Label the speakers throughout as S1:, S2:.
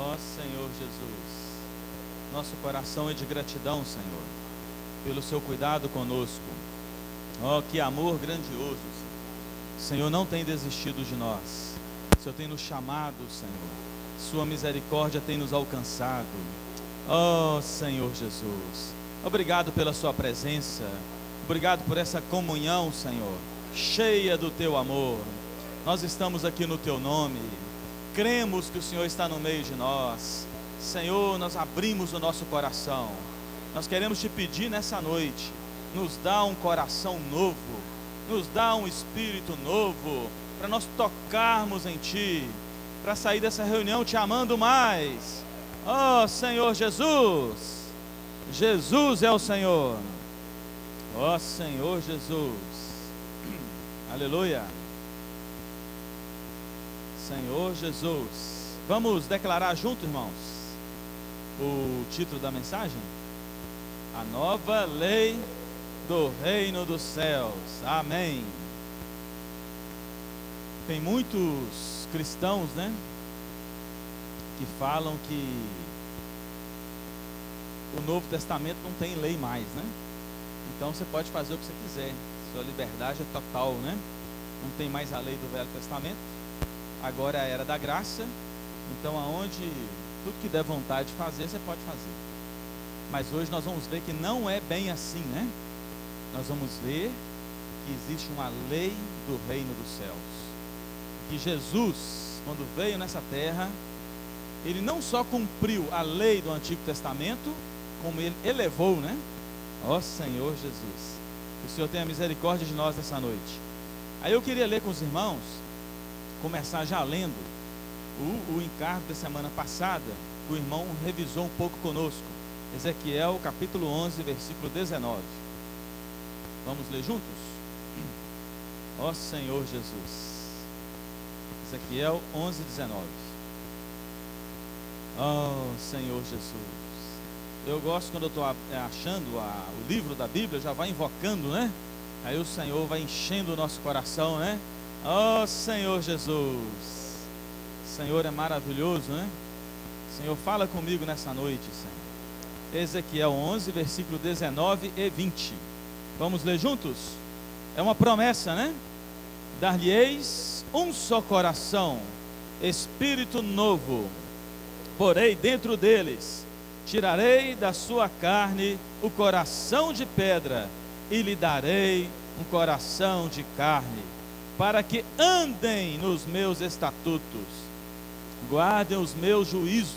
S1: Ó Senhor Jesus, nosso coração é de gratidão, Senhor, pelo seu cuidado conosco. Ó, que amor grandioso, Senhor, não tem desistido de nós. O Senhor tem nos chamado, Senhor, sua misericórdia tem nos alcançado. Ó Senhor Jesus, obrigado pela sua presença, obrigado por essa comunhão, Senhor, cheia do teu amor. Nós estamos aqui no teu nome, cremos que o Senhor está no meio de nós. Senhor, nós abrimos o nosso coração, nós queremos te pedir nessa noite, nos dá um coração novo, nos dá um espírito novo, para nós tocarmos em ti, para sair dessa reunião te amando mais. Ó Senhor Jesus, Jesus é o Senhor. Ó Senhor Jesus, aleluia. Senhor Jesus, vamos declarar junto, irmãos, o título da mensagem? A nova lei do reino dos céus. Amém. Tem muitos cristãos, né, que falam que o Novo Testamento não tem lei mais, né? Então você pode fazer o que você quiser, sua liberdade é total, né? Não tem mais a lei do Velho Testamento, agora é a era da graça. Então aonde tudo que der vontade de fazer, você pode fazer. Mas hoje nós vamos ver que não é bem assim, né? Nós vamos ver que existe uma lei do reino dos céus. Que Jesus, quando veio nessa terra, ele não só cumpriu a lei do Antigo Testamento, como ele elevou, né? Ó Senhor Jesus, que o Senhor tenha misericórdia de nós nessa noite. Aí eu queria ler com os irmãos, começar já lendo o encargo da semana passada, que o irmão revisou um pouco conosco. Ezequiel capítulo 11, versículo 19. Vamos ler juntos? Ó Senhor Jesus. Ezequiel 11, 19. Oh Senhor Jesus. Eu gosto quando eu estou achando o livro da Bíblia, já vai invocando, né? Aí o Senhor vai enchendo o nosso coração, né? Oh Senhor Jesus. O Senhor é maravilhoso, né? Senhor, fala comigo nessa noite, Senhor. Ezequiel 11, versículo 19 e 20. Vamos ler juntos? É uma promessa, né? Dar-lhe-eis um só coração, espírito novo, porei dentro deles, tirarei da sua carne o coração de pedra, e lhe darei um coração de carne, para que andem nos meus estatutos, guardem os meus juízos,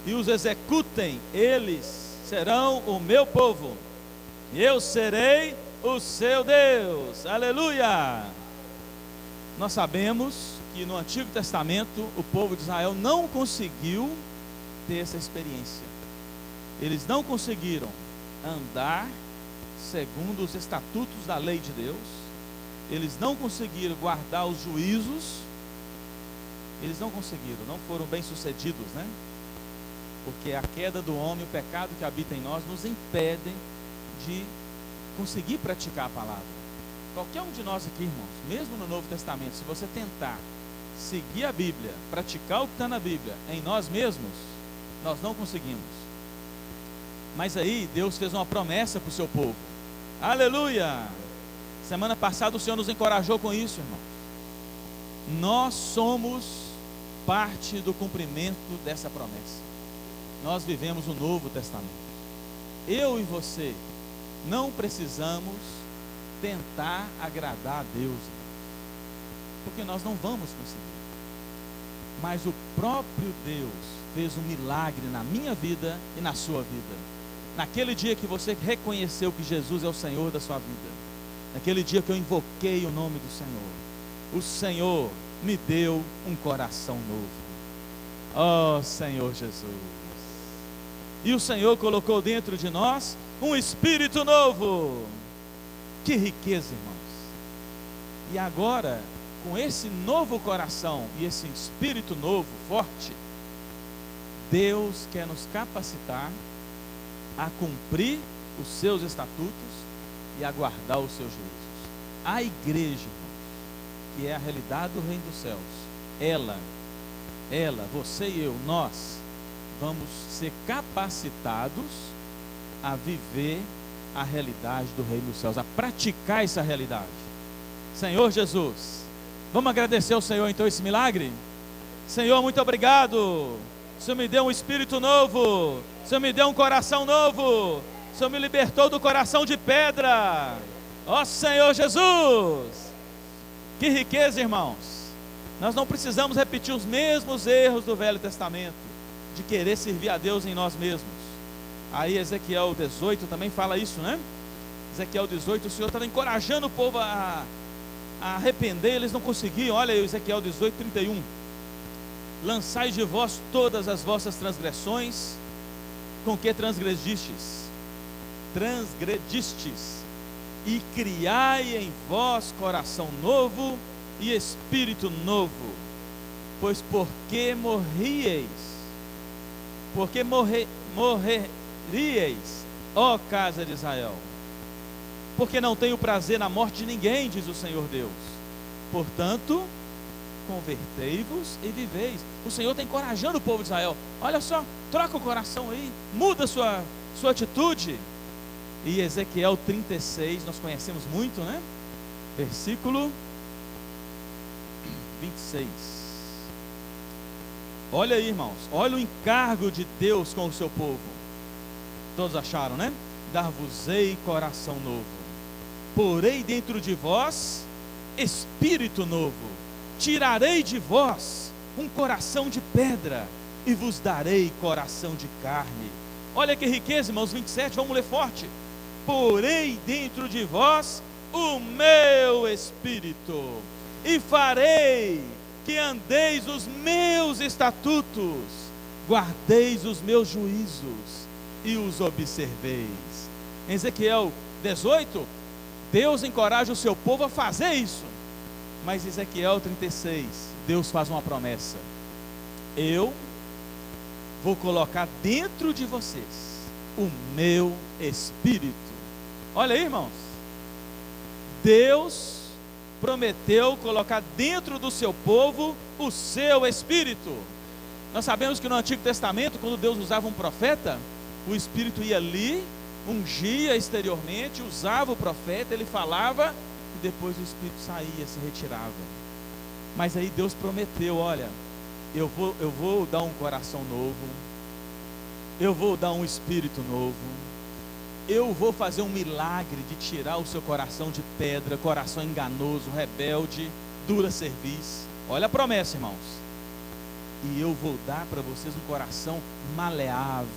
S1: e os executem. Eles serão o meu povo, e eu serei o seu Deus. Aleluia! Nós sabemos que no Antigo Testamento o povo de Israel não conseguiu ter essa experiência. Eles não conseguiram andar segundo os estatutos da lei de Deus. Eles não conseguiram guardar os juízos. Eles não conseguiram, não foram bem sucedidos, né? Porque a queda do homem, o pecado que habita em nós, nos impedem de conseguir praticar a palavra. Qualquer um de nós aqui, irmãos, mesmo no Novo Testamento, se você tentar seguir a Bíblia, praticar o que está na Bíblia em nós mesmos, nós não conseguimos. Mas aí Deus fez uma promessa para o seu povo. Aleluia! Semana passada o Senhor nos encorajou com isso, irmãos. Nós somos parte do cumprimento dessa promessa. Nós vivemos o Novo Testamento. Eu e você não precisamos tentar agradar a Deus, porque nós não vamos conseguir. Mas o próprio Deus fez um milagre na minha vida e na sua vida. Naquele dia que você reconheceu que Jesus é o Senhor da sua vida, naquele dia que eu invoquei o nome do Senhor, o Senhor me deu um coração novo. Oh Senhor Jesus. E o Senhor colocou dentro de nós um espírito novo. Que riqueza, irmãos. E agora, com esse novo coração e esse espírito novo, forte, Deus quer nos capacitar a cumprir os seus estatutos e a guardar os seus juízos. A igreja, irmãos, que é a realidade do reino dos céus, ela ela, você e eu, nós, vamos ser capacitados a viver a realidade do Reino dos Céus, a praticar essa realidade. Senhor Jesus, vamos agradecer ao Senhor então esse milagre? Senhor, muito obrigado. O Senhor me deu um espírito novo, o Senhor me deu um coração novo, o Senhor me libertou do coração de pedra. Ó Senhor Jesus, que riqueza, irmãos. Nós não precisamos repetir os mesmos erros do Velho Testamento, de querer servir a Deus em nós mesmos. Aí Ezequiel 18 também fala isso, né? Ezequiel 18, o Senhor estava encorajando o povo a arrepender, eles não conseguiam. Olha aí Ezequiel 18, 31. Lançai de vós todas as vossas transgressões, com que transgredistes, e criai em vós coração novo e espírito novo, pois porque morrieis, ó casa de Israel, porque não tenho prazer na morte de ninguém, diz o Senhor Deus. Portanto, convertei-vos e viveis. O Senhor está encorajando o povo de Israel. Olha só, troca o coração aí, muda a sua atitude. E Ezequiel 36, nós conhecemos muito, né? Versículo 26. Olha aí, irmãos, olha o encargo de Deus com o seu povo. Todos acharam, né? Dar-vos-ei coração novo, porei dentro de vós espírito novo, tirarei de vós um coração de pedra e vos darei coração de carne. Olha que riqueza, irmãos. 27, vamos ler forte. Porei dentro de vós o meu espírito e farei que andeis os meus estatutos, guardeis os meus juízos e os observeis. Em Ezequiel 18, Deus encoraja o seu povo a fazer isso. Mas em Ezequiel 36, Deus faz uma promessa: eu vou colocar dentro de vocês o meu espírito. Olha aí, irmãos, Deus prometeu colocar dentro do seu povo o seu espírito. Nós sabemos que no Antigo Testamento, quando Deus usava um profeta, o espírito ia ali, ungia exteriormente, usava o profeta, ele falava, e depois o espírito saía, se retirava. Mas aí Deus prometeu: olha, eu vou dar um coração novo, eu vou dar um espírito novo, eu vou fazer um milagre de tirar o seu coração de pedra, coração enganoso, rebelde, dura cerviz. Olha a promessa, irmãos. E eu vou dar para vocês um coração maleável,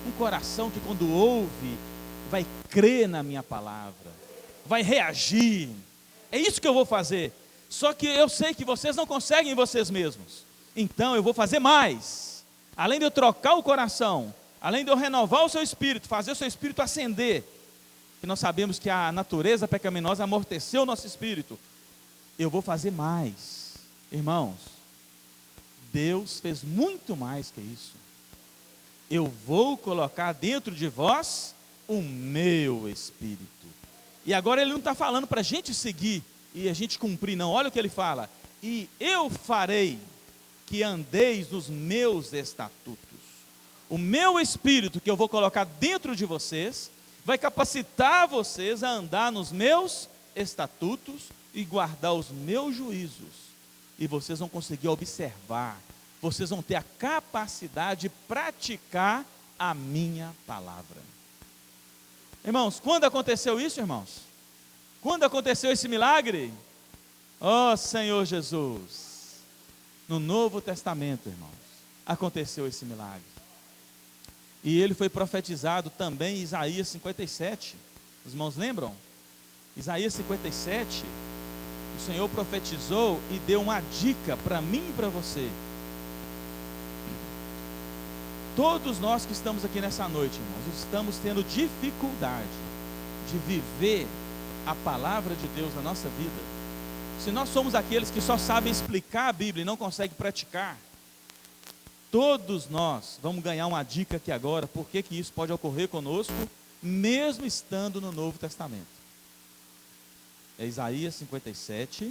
S1: um coração que quando ouve, vai crer na minha palavra, vai reagir. É isso que eu vou fazer. Só que eu sei que vocês não conseguem em vocês mesmos. Então eu vou fazer mais. Além de eu trocar o coração, além de eu renovar o seu espírito, fazer o seu espírito ascender, que nós sabemos que a natureza pecaminosa amorteceu o nosso espírito, eu vou fazer mais. Irmãos, Deus fez muito mais que isso. Eu vou colocar dentro de vós o meu espírito. E agora ele não está falando para a gente seguir e a gente cumprir, não. Olha o que ele fala: e eu farei que andeis nos meus estatutos. O meu espírito que eu vou colocar dentro de vocês vai capacitar vocês a andar nos meus estatutos e guardar os meus juízos. E vocês vão conseguir observar, vocês vão ter a capacidade de praticar a minha palavra. Irmãos, quando aconteceu isso, irmãos? Quando aconteceu esse milagre? Ó Senhor Jesus, no Novo Testamento, irmãos, aconteceu esse milagre. E ele foi profetizado também em Isaías 57. Os irmãos lembram? Isaías 57, o Senhor profetizou e deu uma dica para mim e para você. Todos nós que estamos aqui nessa noite, irmãos, estamos tendo dificuldade de viver a palavra de Deus na nossa vida. Se nós somos aqueles que só sabem explicar a Bíblia e não conseguem praticar, todos nós vamos ganhar uma dica aqui agora, porque que isso pode ocorrer conosco, mesmo estando no Novo Testamento. É Isaías 57,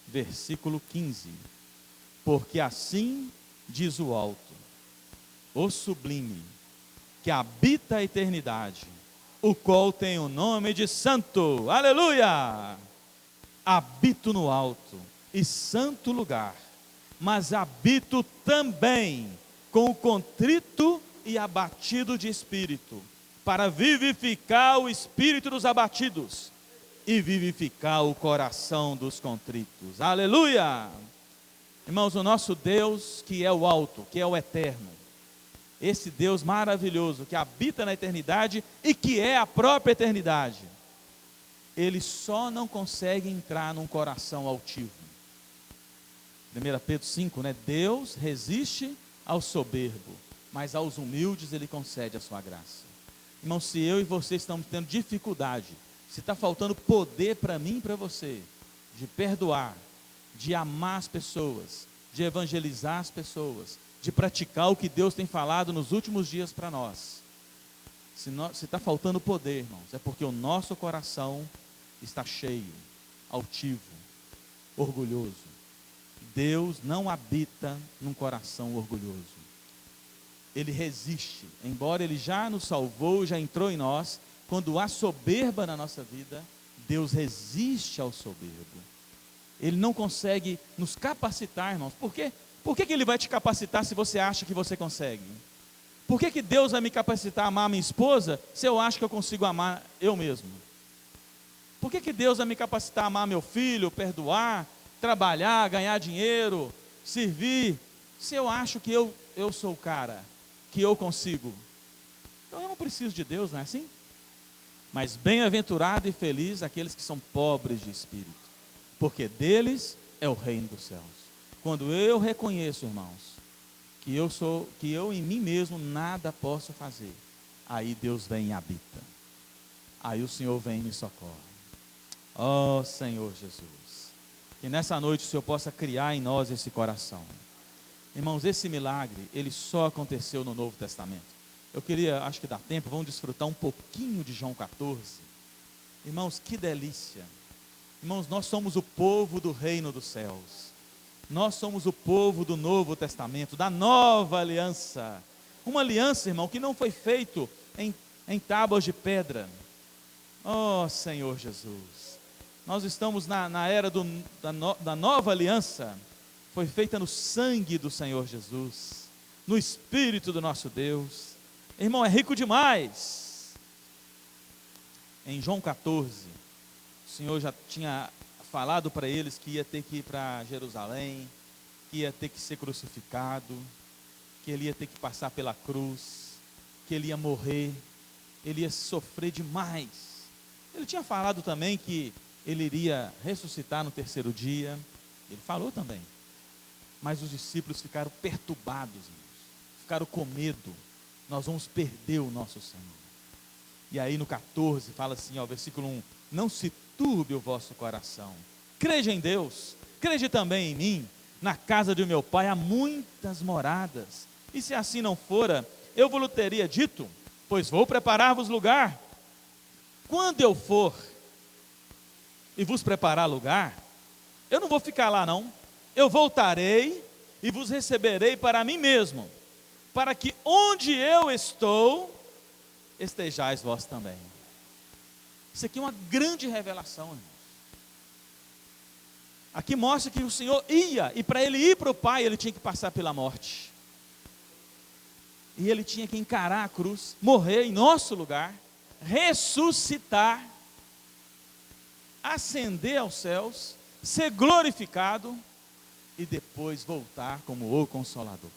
S1: versículo 15. Porque assim diz o alto, o sublime, que habita a eternidade, o qual tem o nome de santo. Aleluia! Habito no alto e santo lugar, mas habito também com o contrito e abatido de espírito, para vivificar o espírito dos abatidos e vivificar o coração dos contritos. Aleluia! Irmãos, o nosso Deus, que é o alto, que é o eterno, esse Deus maravilhoso, que habita na eternidade e que é a própria eternidade, ele só não consegue entrar num coração altivo. 1 Pedro 5, né? Deus resiste ao soberbo, mas aos humildes ele concede a sua graça. Irmão, se eu e você estamos tendo dificuldade, se está faltando poder para mim e para você, de perdoar, de amar as pessoas, de evangelizar as pessoas, de praticar o que Deus tem falado nos últimos dias para nós, se está faltando poder, irmãos, é porque o nosso coração está cheio, altivo, orgulhoso. Deus não habita num coração orgulhoso. Ele resiste, embora Ele já nos salvou, já entrou em nós. Quando há soberba na nossa vida, Deus resiste ao soberbo. Ele não consegue nos capacitar, irmãos. Por quê? Por que Ele vai te capacitar se você acha que você consegue? Por que Deus vai me capacitar a amar minha esposa se eu acho que eu consigo amar eu mesmo? Por que Deus vai me capacitar a amar meu filho, perdoar, trabalhar, ganhar dinheiro, servir, se eu acho que eu sou o cara, que eu consigo? Então eu não preciso de Deus, não é assim? Mas bem-aventurado e feliz aqueles que são pobres de espírito, porque deles é o reino dos céus. Quando eu reconheço, irmãos, que eu em mim mesmo nada posso fazer, aí Deus vem e habita, aí o Senhor vem e me socorre. Ó Senhor Jesus, que nessa noite o Senhor possa criar em nós esse coração. Irmãos, esse milagre, ele só aconteceu no Novo Testamento. Eu queria, acho que dá tempo, vamos desfrutar um pouquinho de João 14. Irmãos, que delícia. Irmãos, nós somos o povo do reino dos céus. Nós somos o povo do Novo Testamento, da nova aliança. Uma aliança, irmão, que não foi feito em tábuas de pedra. Oh Senhor Jesus, nós estamos na era da nova aliança, foi feita no sangue do Senhor Jesus, no Espírito do nosso Deus. Irmão, é rico demais. Em João 14, o Senhor já tinha falado para eles que ia ter que ir para Jerusalém, que ia ter que ser crucificado, que ele ia ter que passar pela cruz, que ele ia morrer, ele ia sofrer demais. Ele tinha falado também que ele iria ressuscitar no terceiro dia, ele falou também, mas os discípulos ficaram perturbados, irmãos, ficaram com medo, nós vamos perder o nosso Senhor. E aí no 14 fala assim, ó, versículo 1, não se turbe o vosso coração, crede em Deus, crede também em mim. Na casa de meu pai há muitas moradas, e se assim não fora, eu vos teria dito, pois vou preparar-vos lugar. Quando eu for e vos preparar lugar, eu não vou ficar lá não, eu voltarei e vos receberei para mim mesmo, para que onde eu estou, estejais vós também. Isso aqui é uma grande revelação, irmãos. Aqui mostra que o Senhor ia, e para ele ir para o Pai, ele tinha que passar pela morte. E ele tinha que encarar a cruz, morrer em nosso lugar, ressuscitar, ascender aos céus, ser glorificado, e depois voltar como o Consolador.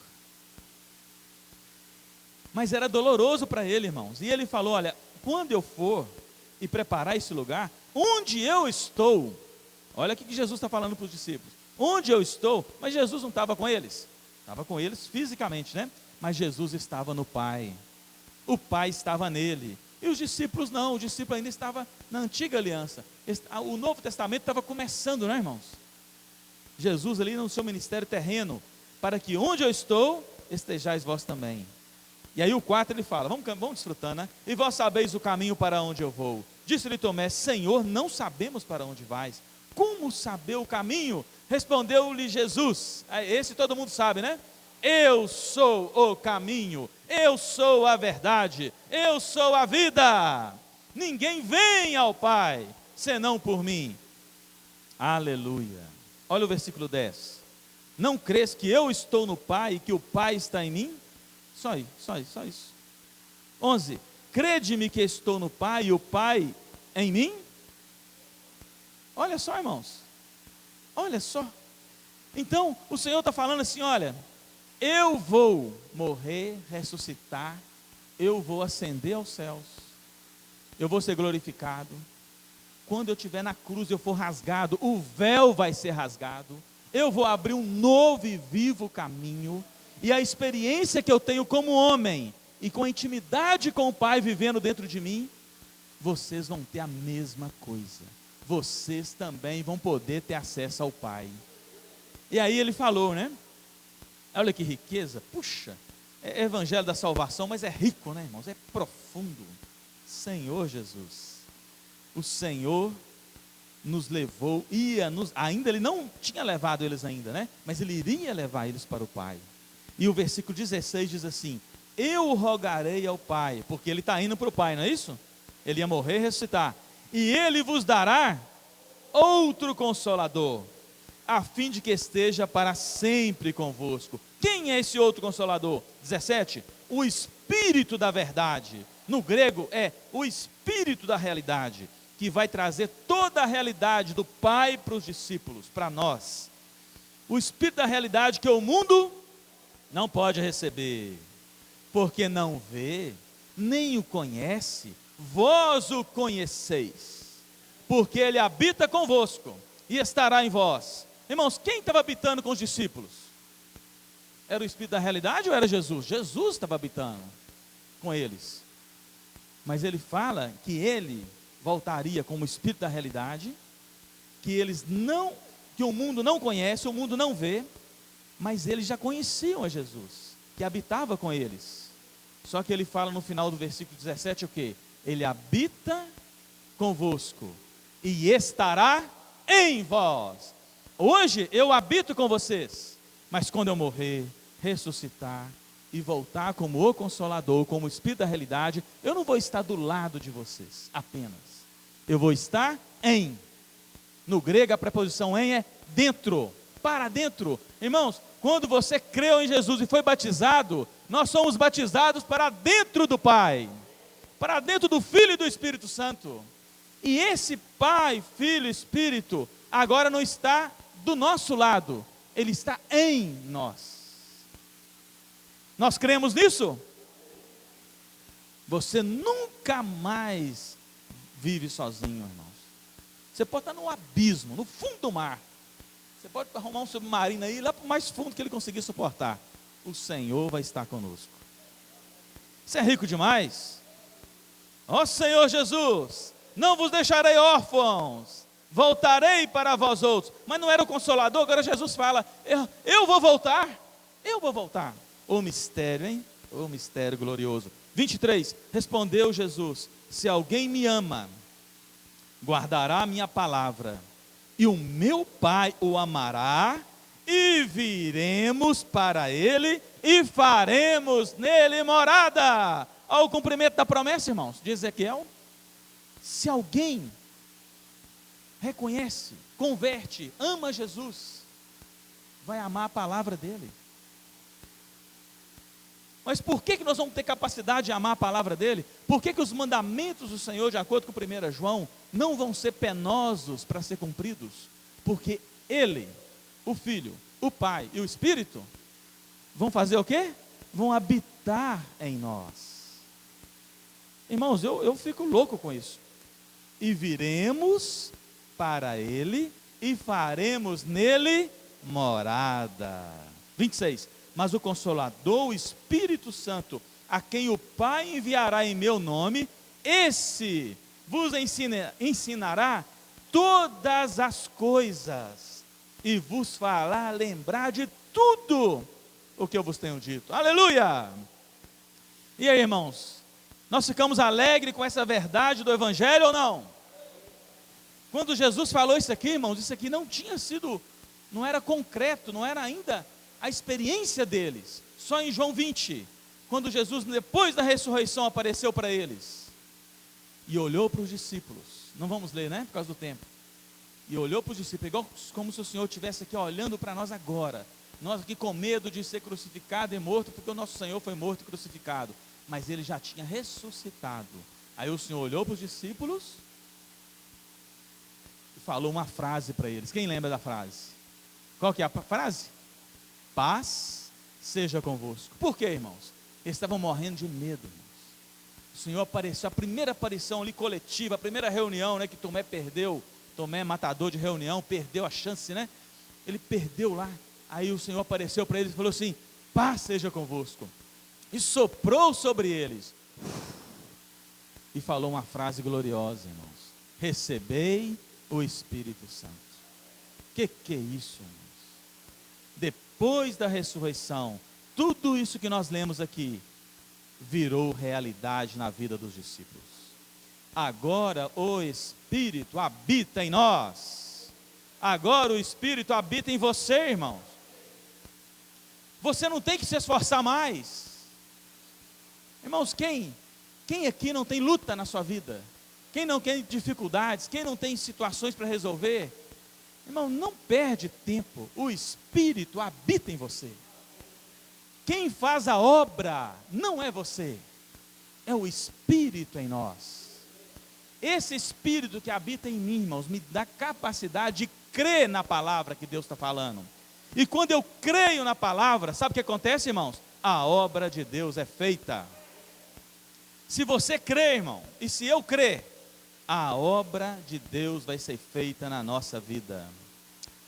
S1: Mas era doloroso para ele, irmãos, e ele falou, olha, quando eu for e preparar esse lugar, onde eu estou, olha o que Jesus está falando para os discípulos, onde eu estou, mas Jesus não estava com eles, estava com eles fisicamente, né? Mas Jesus estava no Pai, o Pai estava nele, e os discípulos não, o discípulo ainda estava na antiga aliança, o Novo Testamento estava começando, né, irmãos? Jesus ali no seu ministério terreno, para que onde eu estou, estejais vós também. E aí o 4 ele fala, vamos desfrutando, né? E vós sabeis o caminho para onde eu vou. Disse-lhe Tomé, Senhor, não sabemos para onde vais. Como saber o caminho? Respondeu-lhe Jesus, esse todo mundo sabe, né? Eu sou o caminho, eu sou a verdade, eu sou a vida. Ninguém vem ao Pai, senão por mim. Aleluia. Olha o versículo 10. Não crês que eu estou no Pai e que o Pai está em mim? Só isso. 11. Crede-me que estou no Pai e o Pai em mim? Olha só, irmãos. Olha só. Então, o Senhor está falando assim, olha, eu vou morrer, ressuscitar, eu vou ascender aos céus, eu vou ser glorificado. Quando eu estiver na cruz, eu for rasgado, o véu vai ser rasgado, eu vou abrir um novo e vivo caminho, e a experiência que eu tenho como homem, e com a intimidade com o Pai vivendo dentro de mim, vocês vão ter a mesma coisa, vocês também vão poder ter acesso ao Pai. E aí ele falou, né? Olha que riqueza, puxa, é evangelho da salvação, mas é rico, né, irmãos? É profundo. Senhor Jesus, o Senhor nos levou, ainda Ele não tinha levado eles ainda, né? Mas Ele iria levar eles para o Pai. E o versículo 16 diz assim: eu rogarei ao Pai, porque Ele está indo para o Pai, não é isso? Ele ia morrer e ressuscitar, e Ele vos dará outro Consolador, a fim de que esteja para sempre convosco. Quem é esse outro Consolador? 17. O Espírito da verdade. No grego é o Espírito da realidade, que vai trazer toda a realidade do Pai para os discípulos, para nós. O Espírito da realidade que o mundo não pode receber, porque não vê, nem o conhece. Vós o conheceis, porque Ele habita convosco e estará em vós. Irmãos, quem estava habitando com os discípulos? Era o Espírito da realidade ou era Jesus? Jesus estava habitando com eles. Mas ele fala que ele voltaria como o Espírito da realidade, que o mundo não conhece, o mundo não vê, mas eles já conheciam a Jesus, que habitava com eles. Só que ele fala no final do versículo 17 o quê? Ele habita convosco e estará em vós. Hoje eu habito com vocês, mas quando eu morrer, ressuscitar e voltar como o Consolador, como o Espírito da realidade, eu não vou estar do lado de vocês apenas, eu vou estar em. No grego a preposição em é dentro, para dentro. Irmãos, quando você creu em Jesus e foi batizado, nós somos batizados para dentro do Pai, para dentro do Filho e do Espírito Santo. E esse Pai, Filho e Espírito agora não está do nosso lado, Ele está em nós. Nós cremos nisso? Você nunca mais vive sozinho, irmãos. Você pode estar num abismo, no fundo do mar. Você pode arrumar um submarino aí, lá para o mais fundo que ele conseguir suportar. O Senhor vai estar conosco. Você é rico demais? Ó Senhor Jesus, não vos deixarei órfãos, voltarei para vós outros. Mas não era o Consolador, agora Jesus fala, eu vou voltar, eu vou voltar. O mistério, hein? O mistério glorioso. 23, respondeu Jesus, se alguém me ama, guardará a minha palavra, e o meu Pai o amará, e viremos para ele, e faremos nele morada. Olha o cumprimento da promessa, irmãos, de Ezequiel. Se alguém reconhece, converte, ama Jesus, vai amar a palavra dele. Mas por que nós vamos ter capacidade de amar a palavra dele? Por que os mandamentos do Senhor, de acordo com 1 João, não vão ser penosos para ser cumpridos? Porque Ele, o Filho, o Pai e o Espírito, vão fazer o quê? Vão habitar em nós. Irmãos, eu fico louco com isso. E viremos para Ele e faremos nele morada. 26. Mas o Consolador, o Espírito Santo, a quem o Pai enviará em meu nome, esse vos ensinará todas as coisas, e vos fará lembrar de tudo o que eu vos tenho dito. Aleluia! E aí, irmãos, nós ficamos alegres com essa verdade do Evangelho ou não? Quando Jesus falou isso aqui, irmãos, isso aqui não tinha sido não era concreto, não era ainda a experiência deles. Só em João 20, quando Jesus, depois da ressurreição, apareceu para eles e olhou para os discípulos. Não vamos ler, né? Por causa do tempo. E olhou para os discípulos, igual como se o Senhor estivesse aqui olhando para nós agora. Nós aqui com medo de ser crucificado e morto, porque o nosso Senhor foi morto e crucificado. Mas Ele já tinha ressuscitado. Aí o Senhor olhou para os discípulos e falou uma frase para eles. Quem lembra da frase? Qual que é a frase? Paz seja convosco. Por quê, irmãos? Eles estavam morrendo de medo, irmãos. O Senhor apareceu, a primeira aparição ali coletiva, a primeira reunião, né, que Tomé perdeu. Tomé, matador de reunião, perdeu a chance, né? Ele perdeu lá. Aí o Senhor apareceu para eles e falou assim: paz seja convosco. E soprou sobre eles. E falou uma frase gloriosa, irmãos: recebei o Espírito Santo. Que é isso, irmãos? Depois da ressurreição, tudo isso que nós lemos aqui virou realidade na vida dos discípulos. Agora o Espírito habita em nós. Agora o Espírito habita em você, irmãos. Você não tem que se esforçar mais. Irmãos, quem aqui não tem luta na sua vida? Quem não tem dificuldades? Quem não tem situações para resolver? Irmão, não perde tempo. O Espírito habita em você. Quem faz a obra não é você, é o Espírito em nós. Esse Espírito que habita em mim, irmãos, me dá capacidade de crer na palavra que Deus está falando. E quando eu creio na palavra, sabe o que acontece, irmãos? A obra de Deus é feita. Se você crê, irmão, e se eu crer, a obra de Deus vai ser feita na nossa vida.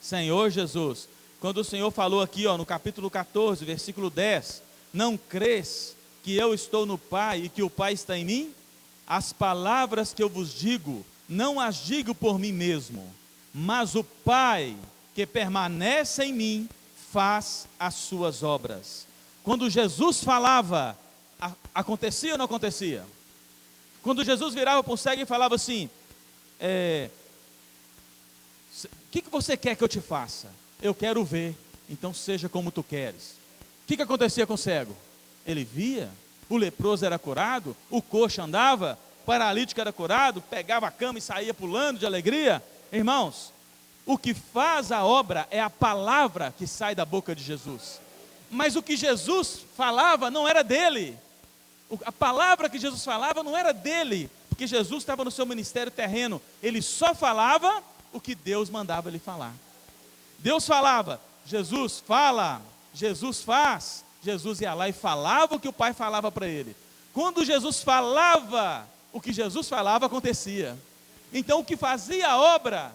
S1: Senhor Jesus, quando o Senhor falou aqui, no capítulo 14, versículo 10, não crês que eu estou no Pai e que o Pai está em mim? As palavras que eu vos digo, não as digo por mim mesmo, mas o Pai que permanece em mim, faz as suas obras. Quando Jesus falava, acontecia ou não acontecia? Quando Jesus virava para o cego e falava assim: o que você quer que eu te faça? Eu quero ver, então seja como tu queres. O que acontecia com o cego? Ele via, o leproso era curado, o coxo andava, o paralítico era curado, pegava a cama e saía pulando de alegria. Irmãos, o que faz a obra é a palavra que sai da boca de Jesus. Mas o que Jesus falava não era dele. A palavra que Jesus falava não era dele, porque Jesus estava no seu ministério terreno. Ele só falava o que Deus mandava ele falar. Deus falava, Jesus fala, Jesus faz. Jesus ia lá e falava o que o Pai falava para ele. Quando Jesus falava, o que Jesus falava acontecia. Então o que fazia a obra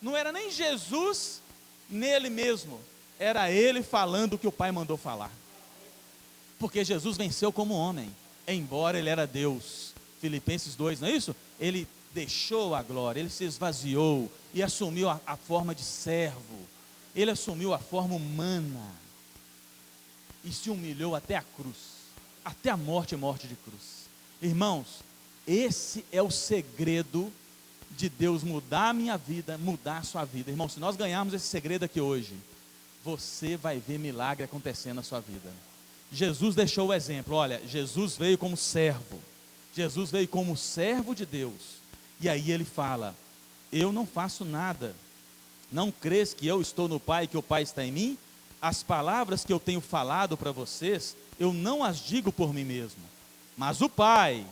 S1: não era nem Jesus nele mesmo, era ele falando o que o Pai mandou falar. Porque Jesus venceu como homem, embora ele era Deus. Filipenses 2, não é isso? Ele deixou a glória, ele se esvaziou e assumiu a forma de servo. Ele assumiu a forma humana e se humilhou até a cruz, até a morte e morte de cruz. Irmãos, esse é o segredo de Deus mudar a minha vida, mudar a sua vida. Irmão, se nós ganharmos esse segredo aqui hoje, você vai ver milagre acontecendo na sua vida. Jesus deixou o exemplo. Olha, Jesus veio como servo. Jesus veio como servo de Deus. E aí ele fala: eu não faço nada. Não crês que eu estou no Pai e que o Pai está em mim? As palavras que eu tenho falado para vocês, eu não as digo por mim mesmo, mas o Pai,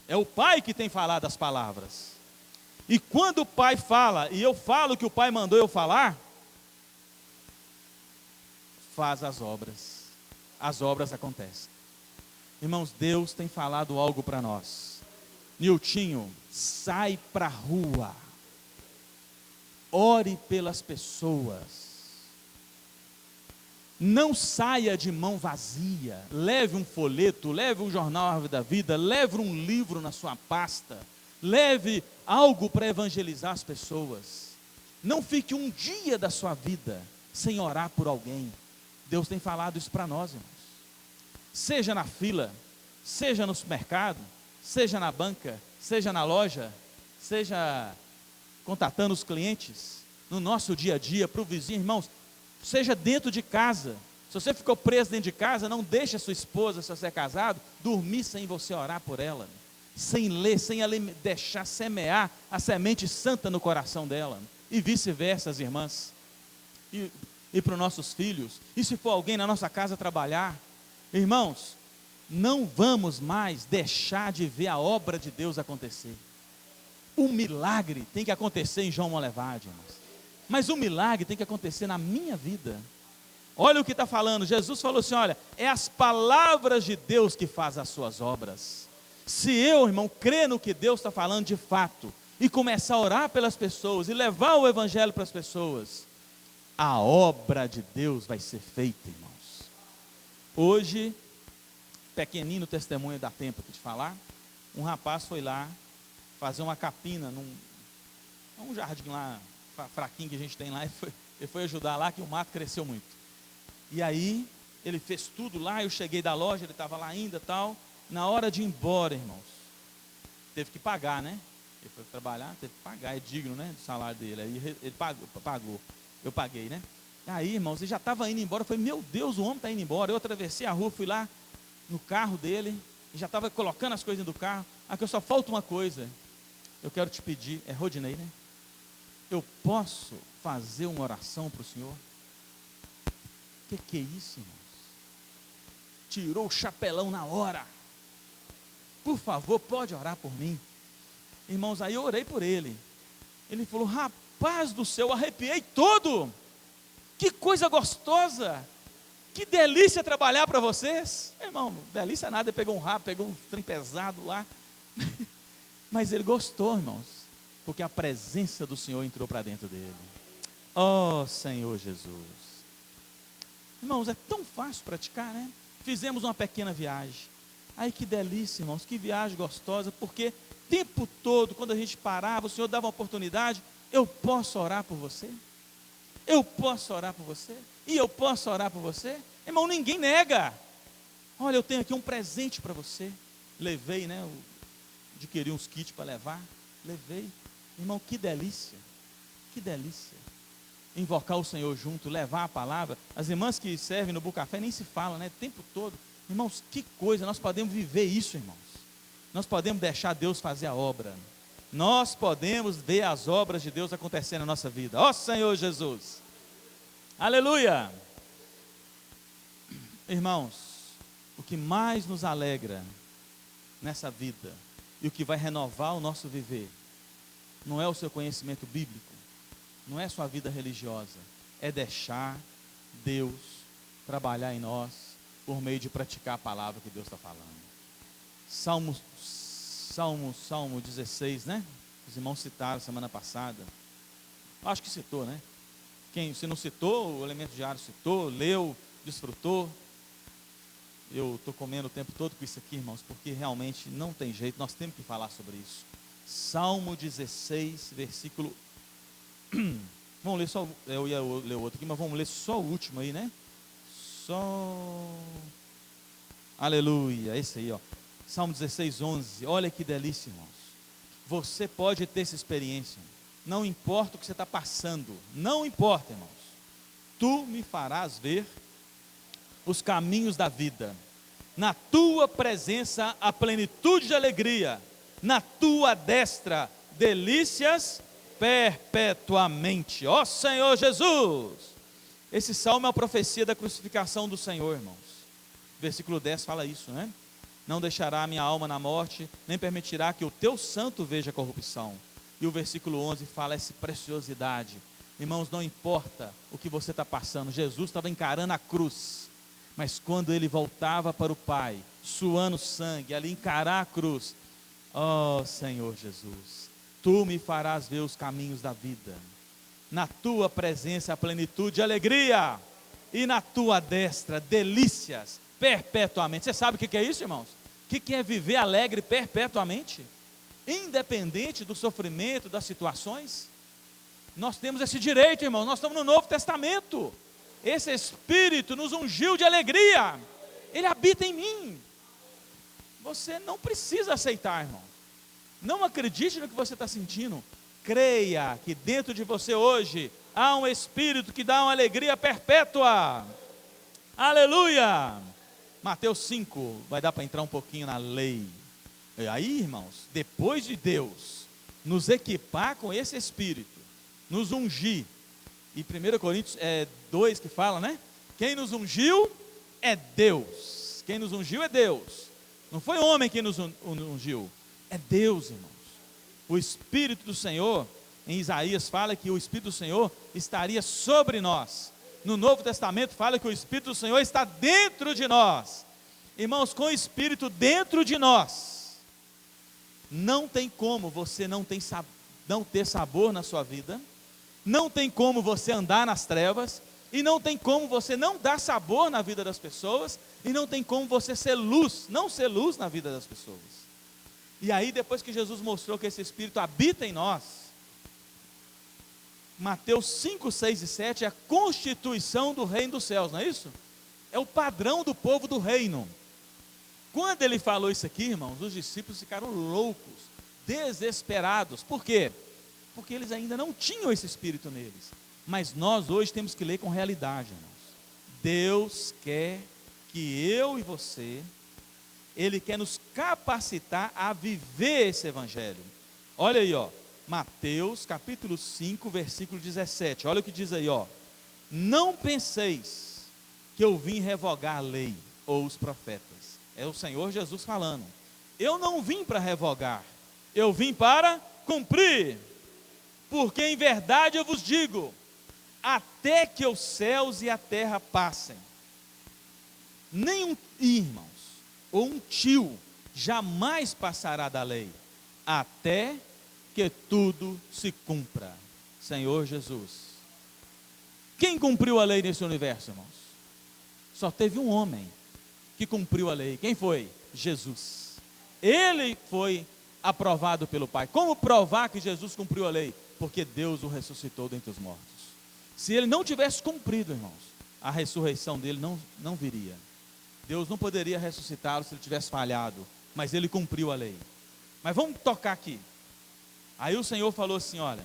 S1: é o Pai que tem falado as palavras. E quando o Pai fala, e eu falo o que o Pai mandou eu falar, faz as obras acontecem. Irmãos, Deus tem falado algo para nós. Niltinho, sai para a rua, ore pelas pessoas, não saia de mão vazia, leve um folheto, leve um jornal Árvore da Vida, leve um livro na sua pasta, leve algo para evangelizar as pessoas. Não fique um dia da sua vida sem orar por alguém. Deus tem falado isso para nós, irmãos. Seja na fila, seja no supermercado, seja na banca, seja na loja, seja contatando os clientes, no nosso dia a dia, para o vizinho, irmãos, seja dentro de casa. Se você ficou preso dentro de casa, não deixe a sua esposa, se você é casado, dormir sem você orar por ela, sem ler, sem deixar semear a semente santa no coração dela, e vice-versa, as irmãs, e para os nossos filhos, e se for alguém na nossa casa trabalhar, irmãos, não vamos mais deixar de ver a obra de Deus acontecer. O milagre tem que acontecer em João Molevade, irmãos, mas o milagre tem que acontecer na minha vida. Olha o que está falando, Jesus falou assim, olha, é as palavras de Deus que faz as suas obras. Se eu, irmão, crer no que Deus está falando de fato, e começar a orar pelas pessoas, e levar o evangelho para as pessoas, a obra de Deus vai ser feita, irmãos. Hoje, pequenino testemunho, dá tempo de falar, um rapaz foi lá, fazer uma capina, num jardim lá, fraquinho que a gente tem lá, ele foi ajudar lá, que o mato cresceu muito. E aí, ele fez tudo lá, eu cheguei da loja, ele estava lá ainda, tal. Na hora de ir embora, irmãos, teve que pagar, né? Ele foi trabalhar, teve que pagar, é digno, né, do salário dele. Aí ele pagou, eu paguei, né? Aí, irmãos, ele já estava indo embora, eu falei, meu Deus, o homem está indo embora. Eu atravessei a rua, fui lá no carro dele, e já estava colocando as coisas do carro. Aqui só falta uma coisa, eu quero te pedir, é Rodinei, né? Eu posso fazer uma oração para o senhor? Que é isso, irmãos? Tirou o chapelão na hora. Por favor, pode orar por mim. Irmãos, aí eu orei por ele. Ele falou, rapaz do céu, arrepiei todo. Que coisa gostosa. Que delícia trabalhar para vocês. Irmão, delícia nada, ele pegou um rabo, pegou um trem pesado lá. Mas ele gostou, irmãos, porque a presença do Senhor entrou para dentro dele. Oh, Senhor Jesus. Irmãos, é tão fácil praticar, né? Fizemos uma pequena viagem. Ai, que delícia, irmãos, que viagem gostosa, porque o tempo todo, quando a gente parava, o Senhor dava uma oportunidade. Eu posso orar por você? Eu posso orar por você? E eu posso orar por você? Irmão, ninguém nega. Olha, eu tenho aqui um presente para você. Levei, né? Adquiri uns kits para levar. Levei. Irmão, que delícia. Que delícia. Invocar o Senhor junto, levar a palavra. As irmãs que servem no Bucafé nem se falam, né? O tempo todo. Irmãos, que coisa, nós podemos viver isso, irmãos. Nós podemos deixar Deus fazer a obra. Nós podemos ver as obras de Deus acontecendo na nossa vida. Ó Senhor Jesus. Aleluia. Irmãos, o que mais nos alegra nessa vida e o que vai renovar o nosso viver, não é o seu conhecimento bíblico, não é sua vida religiosa, é deixar Deus trabalhar em nós por meio de praticar a palavra que Deus está falando. Salmo 16, né? Os irmãos citaram semana passada. Acho que citou, né? Se não citou, o Elemento Diário citou, leu, desfrutou. Eu estou comendo o tempo todo com isso aqui, irmãos, porque realmente não tem jeito, nós temos que falar sobre isso. Salmo 16, versículo... Vamos ler só, eu ia ler o outro aqui, mas vamos ler só o último aí, né? Aleluia, esse aí, ó. Salmo 16, 11, olha que delícia, irmãos. Você pode ter essa experiência, não importa o que você está passando, não importa, irmãos. Tu me farás ver os caminhos da vida, na tua presença a plenitude de alegria, na tua destra delícias perpetuamente, ó Senhor Jesus. Esse salmo é uma profecia da crucificação do Senhor, irmãos. Versículo 10 fala isso, né? Não deixará a minha alma na morte, nem permitirá que o teu santo veja corrupção. E o versículo 11 fala essa preciosidade. Irmãos, não importa o que você está passando, Jesus estava encarando a cruz, mas quando ele voltava para o Pai, suando sangue, ali encarar a cruz, ó Senhor Jesus, tu me farás ver os caminhos da vida, na tua presença a plenitude de alegria, e na tua destra delícias perpetuamente. Você sabe o que é isso, irmãos? O que é viver alegre perpetuamente? Independente do sofrimento, das situações. Nós temos esse direito, irmãos. Nós estamos no Novo Testamento. Esse Espírito nos ungiu de alegria. Ele habita em mim. Você não precisa aceitar, irmão. Não acredite no que você está sentindo. Creia que dentro de você hoje há um Espírito que dá uma alegria perpétua. Aleluia! Mateus 5, vai dar para entrar um pouquinho na lei. E aí, irmãos, depois de Deus nos equipar com esse Espírito, nos ungir, e 1 Coríntios 2 que fala, né? Quem nos ungiu é Deus. Quem nos ungiu é Deus. Não foi homem que nos ungiu, é Deus, irmãos. O Espírito do Senhor, em Isaías fala que o Espírito do Senhor estaria sobre nós. No Novo Testamento fala que o Espírito do Senhor está dentro de nós. Irmãos, com o Espírito dentro de nós, não tem como você não ter sabor na sua vida, não tem como você andar nas trevas, e não tem como você não dar sabor na vida das pessoas, e não tem como você ser luz, não ser luz na vida das pessoas. E aí, depois que Jesus mostrou que esse Espírito habita em nós, Mateus 5, 6 e 7 é a constituição do reino dos céus, não é isso? É o padrão do povo do reino. Quando ele falou isso aqui, irmãos, os discípulos ficaram loucos, desesperados. Por quê? Porque eles ainda não tinham esse Espírito neles. Mas nós hoje temos que ler com realidade, irmãos. Deus quer que eu e você, Ele quer nos capacitar a viver esse Evangelho. Olha aí, ó, Mateus capítulo 5, versículo 17, olha o que diz aí, ó. Não penseis que eu vim revogar a lei ou os profetas. É o Senhor Jesus falando. Eu não vim para revogar, eu vim para cumprir. Porque em verdade eu vos digo, até que os céus e a terra passem, nem um irmãos, ou um tio, jamais passará da lei, até que tudo se cumpra. Senhor Jesus. Quem cumpriu a lei nesse universo, irmãos? Só teve um homem que cumpriu a lei. Quem foi? Jesus. Ele foi aprovado pelo Pai. Como provar que Jesus cumpriu a lei? Porque Deus o ressuscitou dentre os mortos. Se ele não tivesse cumprido, irmãos, a ressurreição dele não viria. Deus não poderia ressuscitá-lo se ele tivesse falhado, mas ele cumpriu a lei. Mas vamos tocar aqui. Aí o Senhor falou assim, olha,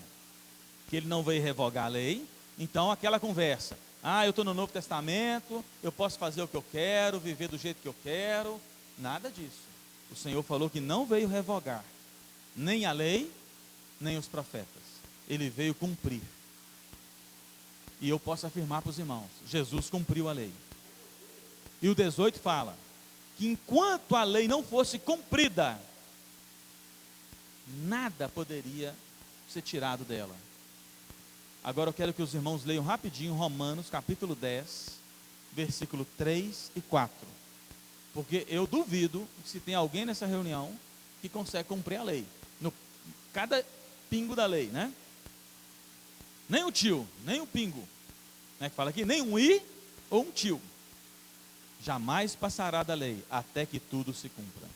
S1: que ele não veio revogar a lei. Então aquela conversa, eu estou no Novo Testamento, eu posso fazer o que eu quero, viver do jeito que eu quero, nada disso. O Senhor falou que não veio revogar nem a lei, nem os profetas. Ele veio cumprir. E eu posso afirmar para os irmãos, Jesus cumpriu a lei. E o 18 fala, que enquanto a lei não fosse cumprida, nada poderia ser tirado dela. Agora eu quero que os irmãos leiam rapidinho Romanos capítulo 10, versículo 3 e 4. Porque eu duvido se tem alguém nessa reunião que consegue cumprir a lei. Cada pingo da lei, né? Nem um tio, nem um pingo. Né, que fala aqui, nem um i ou um tio. Jamais passará da lei, até que tudo se cumpra.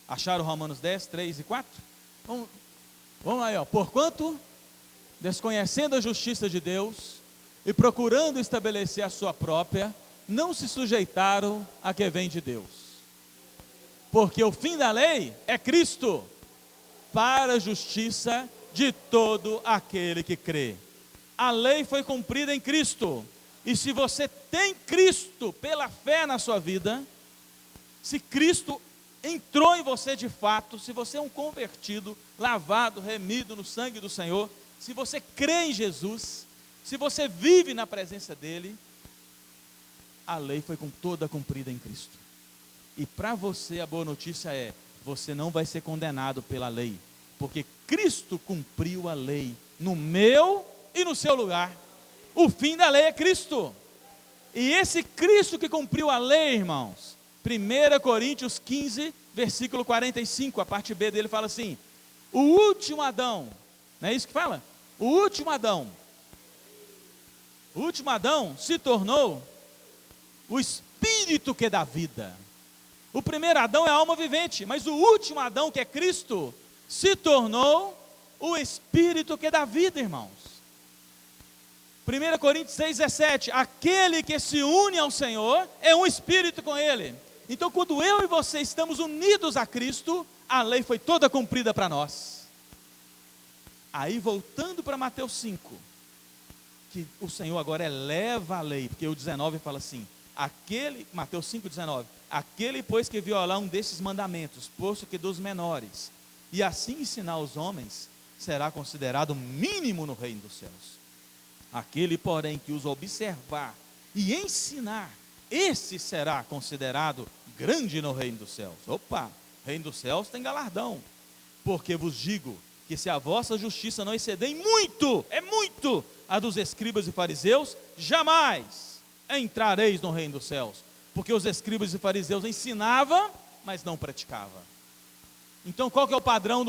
S1: Acharam Romanos 10, 3 e 4? Vamos aí, ó. Porquanto, desconhecendo a justiça de Deus e procurando estabelecer a sua própria, não se sujeitaram a que vem de Deus. Porque o fim da lei é Cristo, para a justiça de todo aquele que crê. A lei foi cumprida em Cristo. E se você tem Cristo pela fé na sua vida, se Cristo entrou em você de fato, se você é um convertido, lavado, remido no sangue do Senhor, se você crê em Jesus, se você vive na presença dEle, a lei foi toda cumprida em Cristo. E para você a boa notícia é, você não vai ser condenado pela lei, porque Cristo cumpriu a lei no meu e no seu lugar. O fim da lei é Cristo. E esse Cristo que cumpriu a lei, irmãos, 1 Coríntios 15, versículo 45, a parte B dele fala assim, o último Adão, não é isso que fala? O último Adão se tornou o Espírito que dá vida. O primeiro Adão é a alma vivente, mas o último Adão, que é Cristo, se tornou o Espírito que dá vida, irmãos. 1 Coríntios 6, 17, aquele que se une ao Senhor é um Espírito com Ele. Então quando eu e você estamos unidos a Cristo, a lei foi toda cumprida para nós. Aí voltando para Mateus 5, que o Senhor agora eleva a lei, porque o 19 fala assim, Mateus 5,19, aquele pois que violar um desses mandamentos, posto que dos menores, e assim ensinar os homens, será considerado mínimo no reino dos céus. Aquele, porém, que os observar e ensinar, esse será considerado grande no reino dos céus. Opa, reino dos céus tem galardão, porque vos digo, que se a vossa justiça não exceder muito, é muito, a dos escribas e fariseus, jamais entrareis no reino dos céus, porque os escribas e fariseus ensinavam, mas não praticavam. Então qual que é o padrão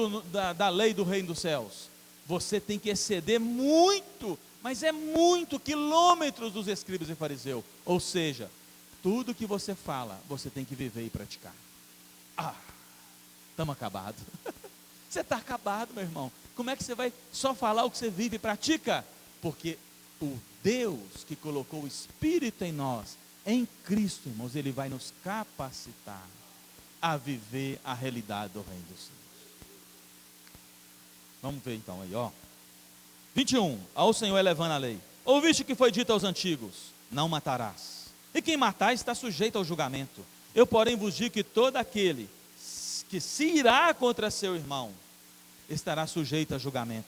S1: da lei do reino dos céus? Você tem que exceder muito, mas é muito, quilômetros dos escribas e fariseus, ou seja, tudo que você fala, você tem que viver e praticar. Estamos acabados. Você está acabado, meu irmão. Como é que você vai só falar o que você vive e pratica? Porque o Deus que colocou o Espírito em nós, em Cristo, irmãos, Ele vai nos capacitar a viver a realidade do reino dos céus. Vamos ver então aí, ó. 21, ao Senhor elevando a lei. Ouviste que foi dito aos antigos, não matarás. E quem matar está sujeito ao julgamento. Eu, porém, vos digo que todo aquele que se irá contra seu irmão, estará sujeito a julgamento.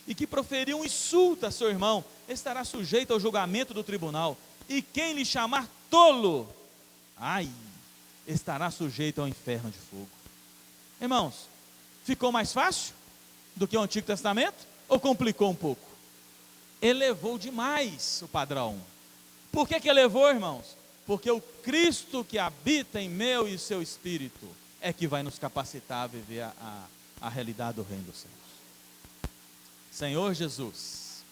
S1: E que proferir um insulto a seu irmão, estará sujeito ao julgamento do tribunal. E quem lhe chamar tolo, estará sujeito ao inferno de fogo. Irmãos, ficou mais fácil do que o Antigo Testamento? Ou complicou um pouco? Elevou demais o padrão. Por que elevou, irmãos? Porque o Cristo que habita em meu e seu espírito é que vai nos capacitar a viver a realidade do reino dos céus. Senhor Jesus,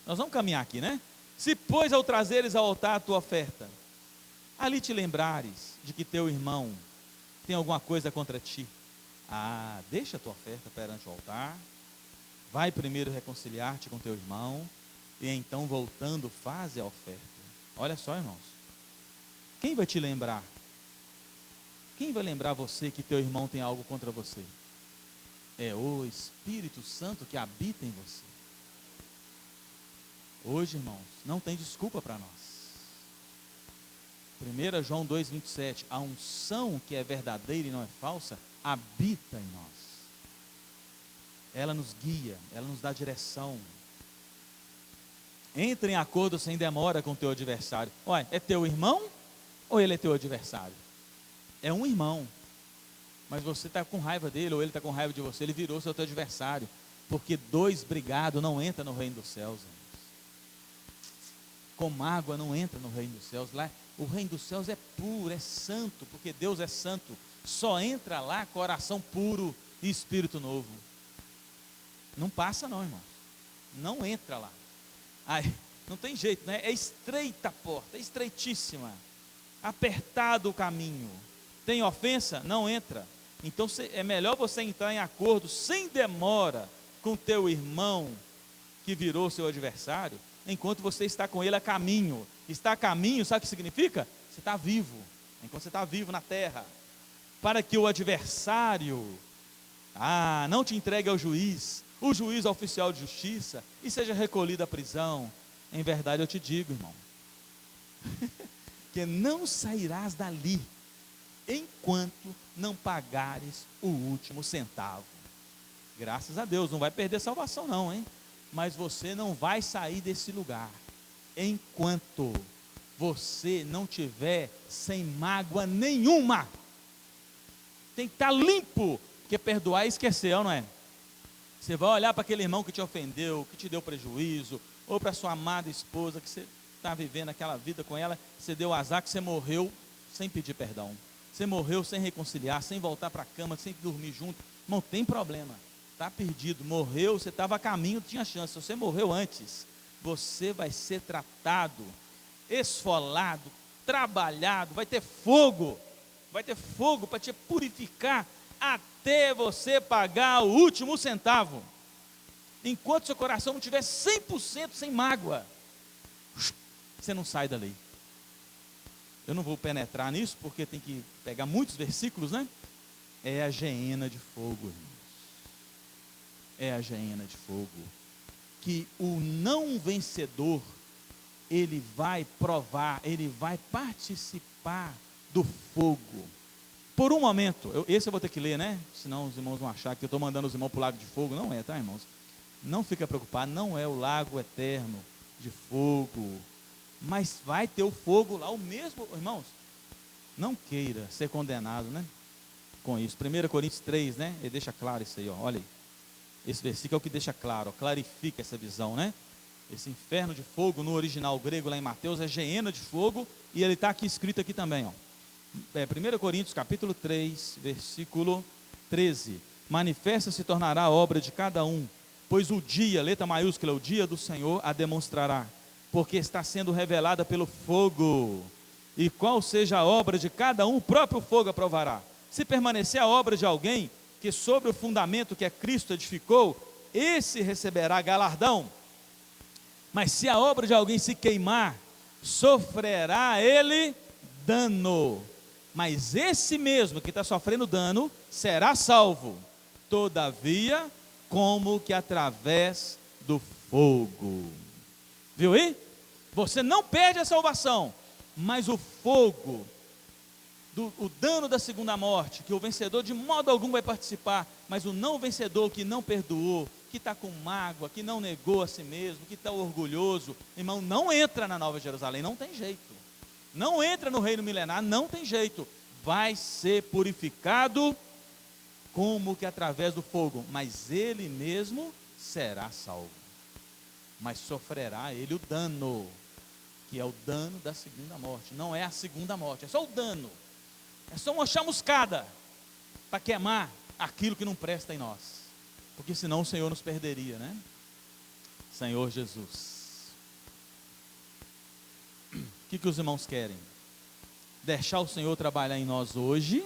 S1: nós vamos caminhar aqui, né? Se pois ao trazeres ao altar a tua oferta, ali te lembrares de que teu irmão tem alguma coisa contra ti, deixa a tua oferta perante o altar, vai primeiro reconciliar-te com teu irmão, e então voltando faze a oferta. Olha só, irmãos, quem vai te lembrar? Quem vai lembrar você que teu irmão tem algo contra você? É o Espírito Santo que habita em você. Hoje, irmãos, não tem desculpa para nós. 1 João 2,27, a unção que é verdadeira e não é falsa, habita em nós. Ela nos guia, ela nos dá direção. Entre em acordo sem demora com o teu adversário. Olha, é teu irmão ou ele é teu adversário? É um irmão, mas você está com raiva dele, ou ele está com raiva de você, ele virou seu teu adversário, porque dois brigados não entra no reino dos céus, irmãos. Com mágoa não entra no reino dos céus. Lá, o reino dos céus é puro, é santo, porque Deus é santo, só entra lá coração puro e espírito novo. Não passa não, irmão, não entra lá. Não tem jeito, né? É estreita a porta, é estreitíssima, apertado o caminho. Tem ofensa? Não entra. Então é melhor você entrar em acordo sem demora com teu irmão que virou seu adversário, enquanto você está com ele a caminho. Está a caminho, sabe o que significa? Você está vivo, enquanto você está vivo na terra, para que o adversário não te entregue ao juiz, o juiz ao oficial de justiça, e seja recolhido à prisão. Em verdade eu te digo, irmão, que não sairás dali enquanto não pagares o último centavo. Graças a Deus, não vai perder salvação não, hein? Mas você não vai sair desse lugar enquanto você não tiver sem mágoa nenhuma. Tem que estar limpo, porque perdoar é esquecer, não é? Você vai olhar para aquele irmão que te ofendeu, que te deu prejuízo, ou para sua amada esposa, que você está vivendo aquela vida com ela, você deu azar, que você morreu sem pedir perdão. Você morreu sem reconciliar, sem voltar para a cama, sem dormir junto. Não tem problema, está perdido, morreu, você estava a caminho, tinha chance. Se você morreu antes, você vai ser tratado, esfolado, trabalhado, vai ter fogo para te purificar, até você pagar o último centavo. Enquanto seu coração não estiver 100% sem mágoa, você não sai dali. Eu não vou penetrar nisso, porque tem que pegar muitos versículos, né? É a geena de fogo, irmãos. É a geena de fogo. que o não vencedor, ele vai provar, ele vai participar do fogo. Por um momento, esse eu vou ter que ler, né? Senão os irmãos vão achar que eu estou mandando os irmãos para o lago de fogo. Não é, tá, irmãos? Não fica preocupado, não é o lago eterno de fogo. Mas vai ter o fogo lá, o mesmo, irmãos. Não queira ser condenado, né? Com isso. 1 Coríntios 3, né? Ele deixa claro isso aí, ó. Olha aí. Esse versículo é o que deixa claro, ó, clarifica essa visão, né? Esse inferno de fogo, no original grego lá em Mateus, é geena de fogo. E ele está aqui escrito aqui também, ó. 1 Coríntios capítulo 3, versículo 13. Manifesta se tornará a obra de cada um, pois o dia, letra maiúscula, o dia do Senhor a demonstrará, porque está sendo revelada pelo fogo, e qual seja a obra de cada um, o próprio fogo aprovará. Se permanecer a obra de alguém, que sobre o fundamento que é Cristo edificou, esse receberá galardão, mas se a obra de alguém se queimar, sofrerá ele dano, mas esse mesmo que está sofrendo dano, será salvo, todavia, como que através do fogo. Viu aí? Você não perde a salvação, mas o fogo, o dano da segunda morte, que o vencedor de modo algum vai participar, mas o não vencedor que não perdoou, que está com mágoa, que não negou a si mesmo, que está orgulhoso, irmão, não entra na Nova Jerusalém, não tem jeito. Não entra no reino milenar, não tem jeito. Vai ser purificado como que através do fogo, mas ele mesmo será salvo. Mas sofrerá ele o dano, que é o dano da segunda morte. Não é a segunda morte, é só o dano. É só uma chamuscada para queimar aquilo que não presta em nós. Porque senão o Senhor nos perderia, né? Senhor Jesus. O que os irmãos querem? Deixar o Senhor trabalhar em nós hoje,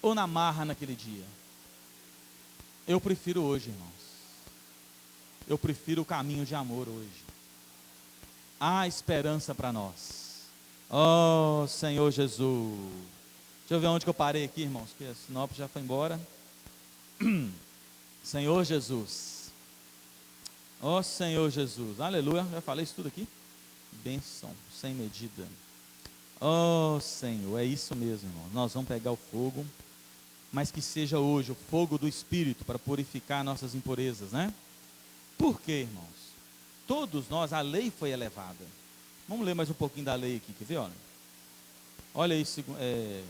S1: ou na marra naquele dia? Eu prefiro hoje, irmãos. Eu prefiro o caminho de amor hoje. Há esperança para nós. Oh, Senhor Jesus. Deixa eu ver onde que eu parei aqui, irmãos, que a sinopse já foi embora. Senhor Jesus. Oh, Senhor Jesus. Aleluia. Já falei isso tudo aqui. Bênção, sem medida. Oh, Senhor, é isso mesmo, irmão. Nós vamos pegar o fogo, mas que seja hoje o fogo do Espírito para purificar nossas impurezas, né? Por quê, irmãos? Todos nós, a lei foi elevada. Vamos ler mais um pouquinho da lei aqui, quer ver? Olha aí,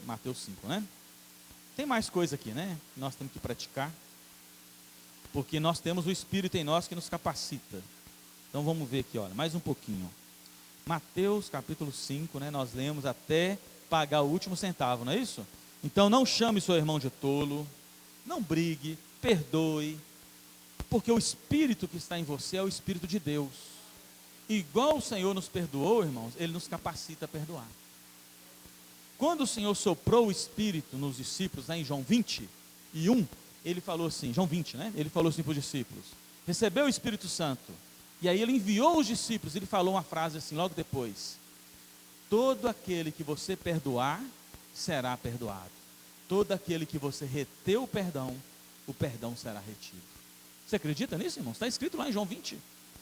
S1: Mateus 5, né? Tem mais coisa aqui, né? Nós temos que praticar, porque nós temos o Espírito em nós que nos capacita. Então vamos ver aqui, olha, mais um pouquinho. Mateus capítulo 5, né, nós lemos até pagar o último centavo, não é isso? Então não chame seu irmão de tolo, não brigue, perdoe, porque o Espírito que está em você é o Espírito de Deus. Igual o Senhor nos perdoou, irmãos, Ele nos capacita a perdoar. Quando o Senhor soprou o Espírito nos discípulos, né, em João 21, Ele falou assim, João 20, né? Ele falou assim para os discípulos, recebeu o Espírito Santo, e aí ele enviou os discípulos, ele falou uma frase assim logo depois: todo aquele que você perdoar, será perdoado. Todo aquele que você reteu o perdão será retido. Você acredita nisso, irmãos? Está escrito lá em João 20.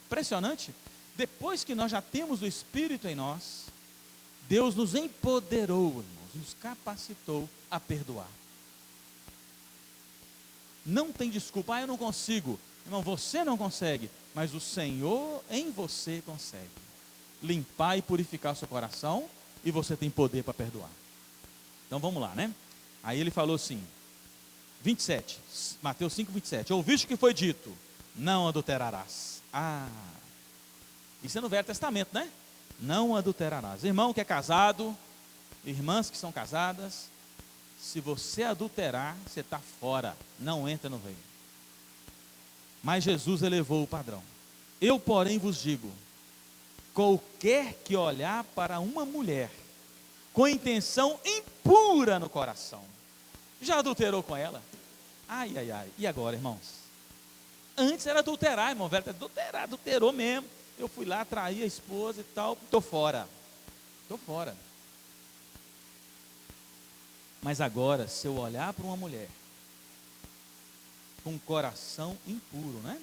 S1: Impressionante. Depois que nós já temos o Espírito em nós, Deus nos empoderou, irmãos, nos capacitou a perdoar. Não tem desculpa, eu não consigo. Irmão, você não consegue, mas o Senhor em você consegue limpar e purificar o seu coração, e você tem poder para perdoar. Então vamos lá, né? Aí ele falou assim, 27, Mateus 5, 27, ouviste o que foi dito, não adulterarás. Isso é no Velho Testamento, né? Não adulterarás. Irmão que é casado, irmãs que são casadas, se você adulterar, você está fora, não entra no reino. Mas Jesus elevou o padrão. Eu, porém, vos digo, qualquer que olhar para uma mulher com intenção impura no coração, já adulterou com ela? Ai, ai, ai. E agora, irmãos? Antes era adulterar, irmão, velho, adulterou mesmo. Eu fui lá, traí a esposa e tal, estou fora. Estou fora. Mas agora, se eu olhar para uma mulher com um coração impuro, né?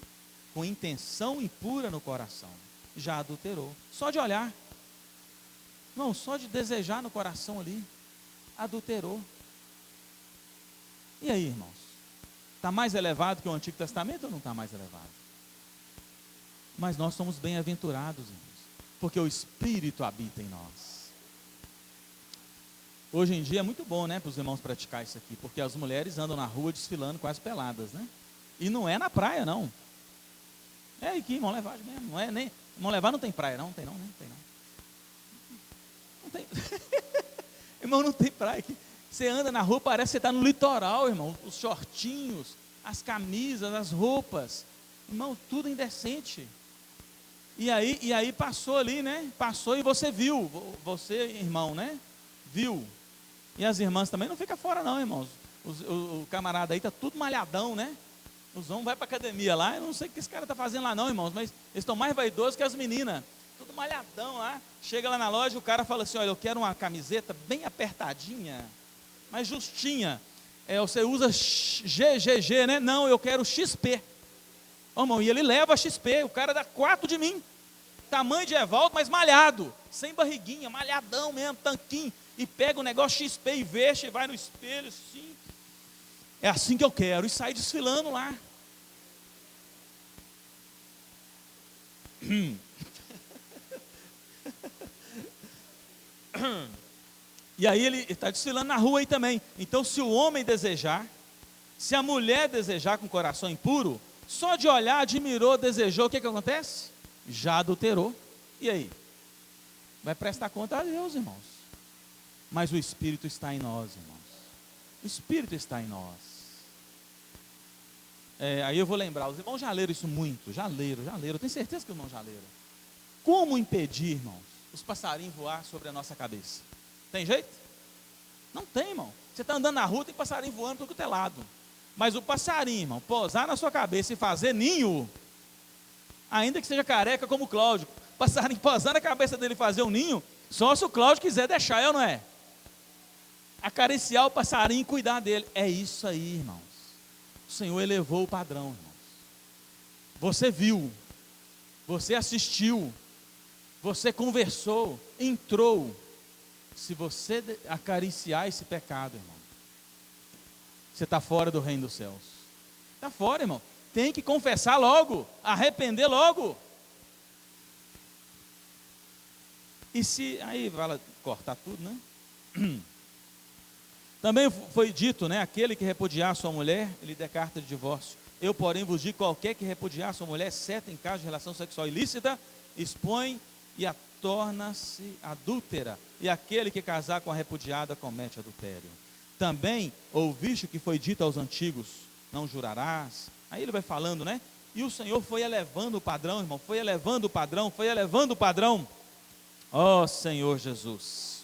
S1: com intenção impura no coração, já adulterou. Só de olhar, não, só de desejar no coração ali, adulterou. E aí, irmãos? Está mais elevado que o Antigo Testamento ou não está mais elevado? Mas nós somos bem-aventurados, irmãos, porque o Espírito habita em nós. Hoje em dia é muito bom, né, para os irmãos praticar isso aqui, porque as mulheres andam na rua desfilando quase peladas, né? E não é na praia, não. É aqui, irmão Levade mesmo. Não é nem. Irmão Levade não tem praia, não? Tem não, né? Tem não. Não tem. Irmão, não tem praia aqui. Você anda na rua, parece que você está no litoral, irmão. Os shortinhos, as camisas, as roupas. Irmão, tudo indecente. E aí passou ali, né? Passou e você viu. Você, irmão, né? Viu. E as irmãs também não ficam fora não, irmãos. O camarada aí está tudo malhadão, né? Os homens vão para a academia lá, eu não sei o que esse cara está fazendo lá não, irmãos, mas eles estão mais vaidosos que as meninas. Tudo malhadão lá. Chega lá na loja, o cara fala assim, olha, eu quero uma camiseta bem apertadinha, mas justinha. Você usa GGG, né? Não, eu quero XP. Ô, irmão, e ele leva a XP, o cara dá 4 de mim. Tamanho de Evaldo, mas malhado, sem barriguinha, malhadão mesmo, tanquinho. E pega o negócio XP e veste e vai no espelho assim. É assim que eu quero. E sai desfilando lá. E aí ele está desfilando na rua aí também. Então se o homem desejar, se a mulher desejar com o coração impuro, só de olhar, admirou, desejou, o que acontece? Já adulterou. E aí? Vai prestar conta a Deus, irmãos. Mas o Espírito está em nós, irmãos. O Espírito está em nós. Aí eu vou lembrar, os irmãos já leram isso muito. Já leram, eu tenho certeza que os irmãos já leram. Como impedir, irmãos, os passarinhos voar sobre a nossa cabeça? Tem jeito? Não tem, irmão. Você está andando na rua, tem passarinho voando para todo lado. Mas o passarinho, irmão, pousar na sua cabeça e fazer ninho, ainda que seja careca como o Cláudio, passarinho pousar na cabeça dele e fazer um ninho, só se o Cláudio quiser deixar, eu não é? Acariciar o passarinho e cuidar dele. É isso aí, irmãos. O Senhor elevou o padrão, irmãos. Você viu, você assistiu, você conversou, entrou. Se você acariciar esse pecado, irmão, você está fora do reino dos céus. Está fora, irmão. Tem que confessar logo, arrepender logo. E se, aí vai cortar tudo, né? Também foi dito, né? Aquele que repudiar sua mulher, ele dê carta de divórcio. Eu, porém, vos digo, qualquer que repudiar sua mulher, exceto em caso de relação sexual ilícita, expõe e a torna-se adúltera. E aquele que casar com a repudiada comete adultério. Também ouviste o que foi dito aos antigos, não jurarás. Aí ele vai falando, né? E o Senhor foi elevando o padrão, irmão, foi elevando o padrão, foi elevando o padrão. Ó Senhor Jesus,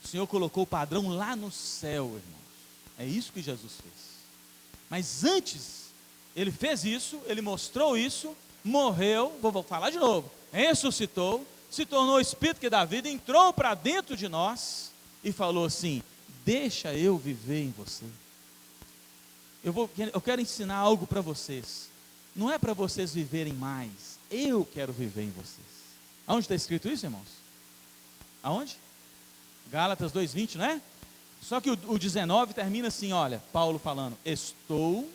S1: o Senhor colocou o padrão lá no céu, irmãos. É isso que Jesus fez. Mas antes, ele fez isso, ele mostrou isso, morreu, vou falar de novo, ressuscitou, se tornou o Espírito que dá vida, entrou para dentro de nós e falou assim: deixa eu viver em você. Eu quero ensinar algo para vocês. Não é para vocês viverem mais, eu quero viver em vocês. Aonde está escrito isso, irmãos? Aonde? Gálatas 2:20, não é? Só que o 19 termina assim, olha, Paulo falando: estou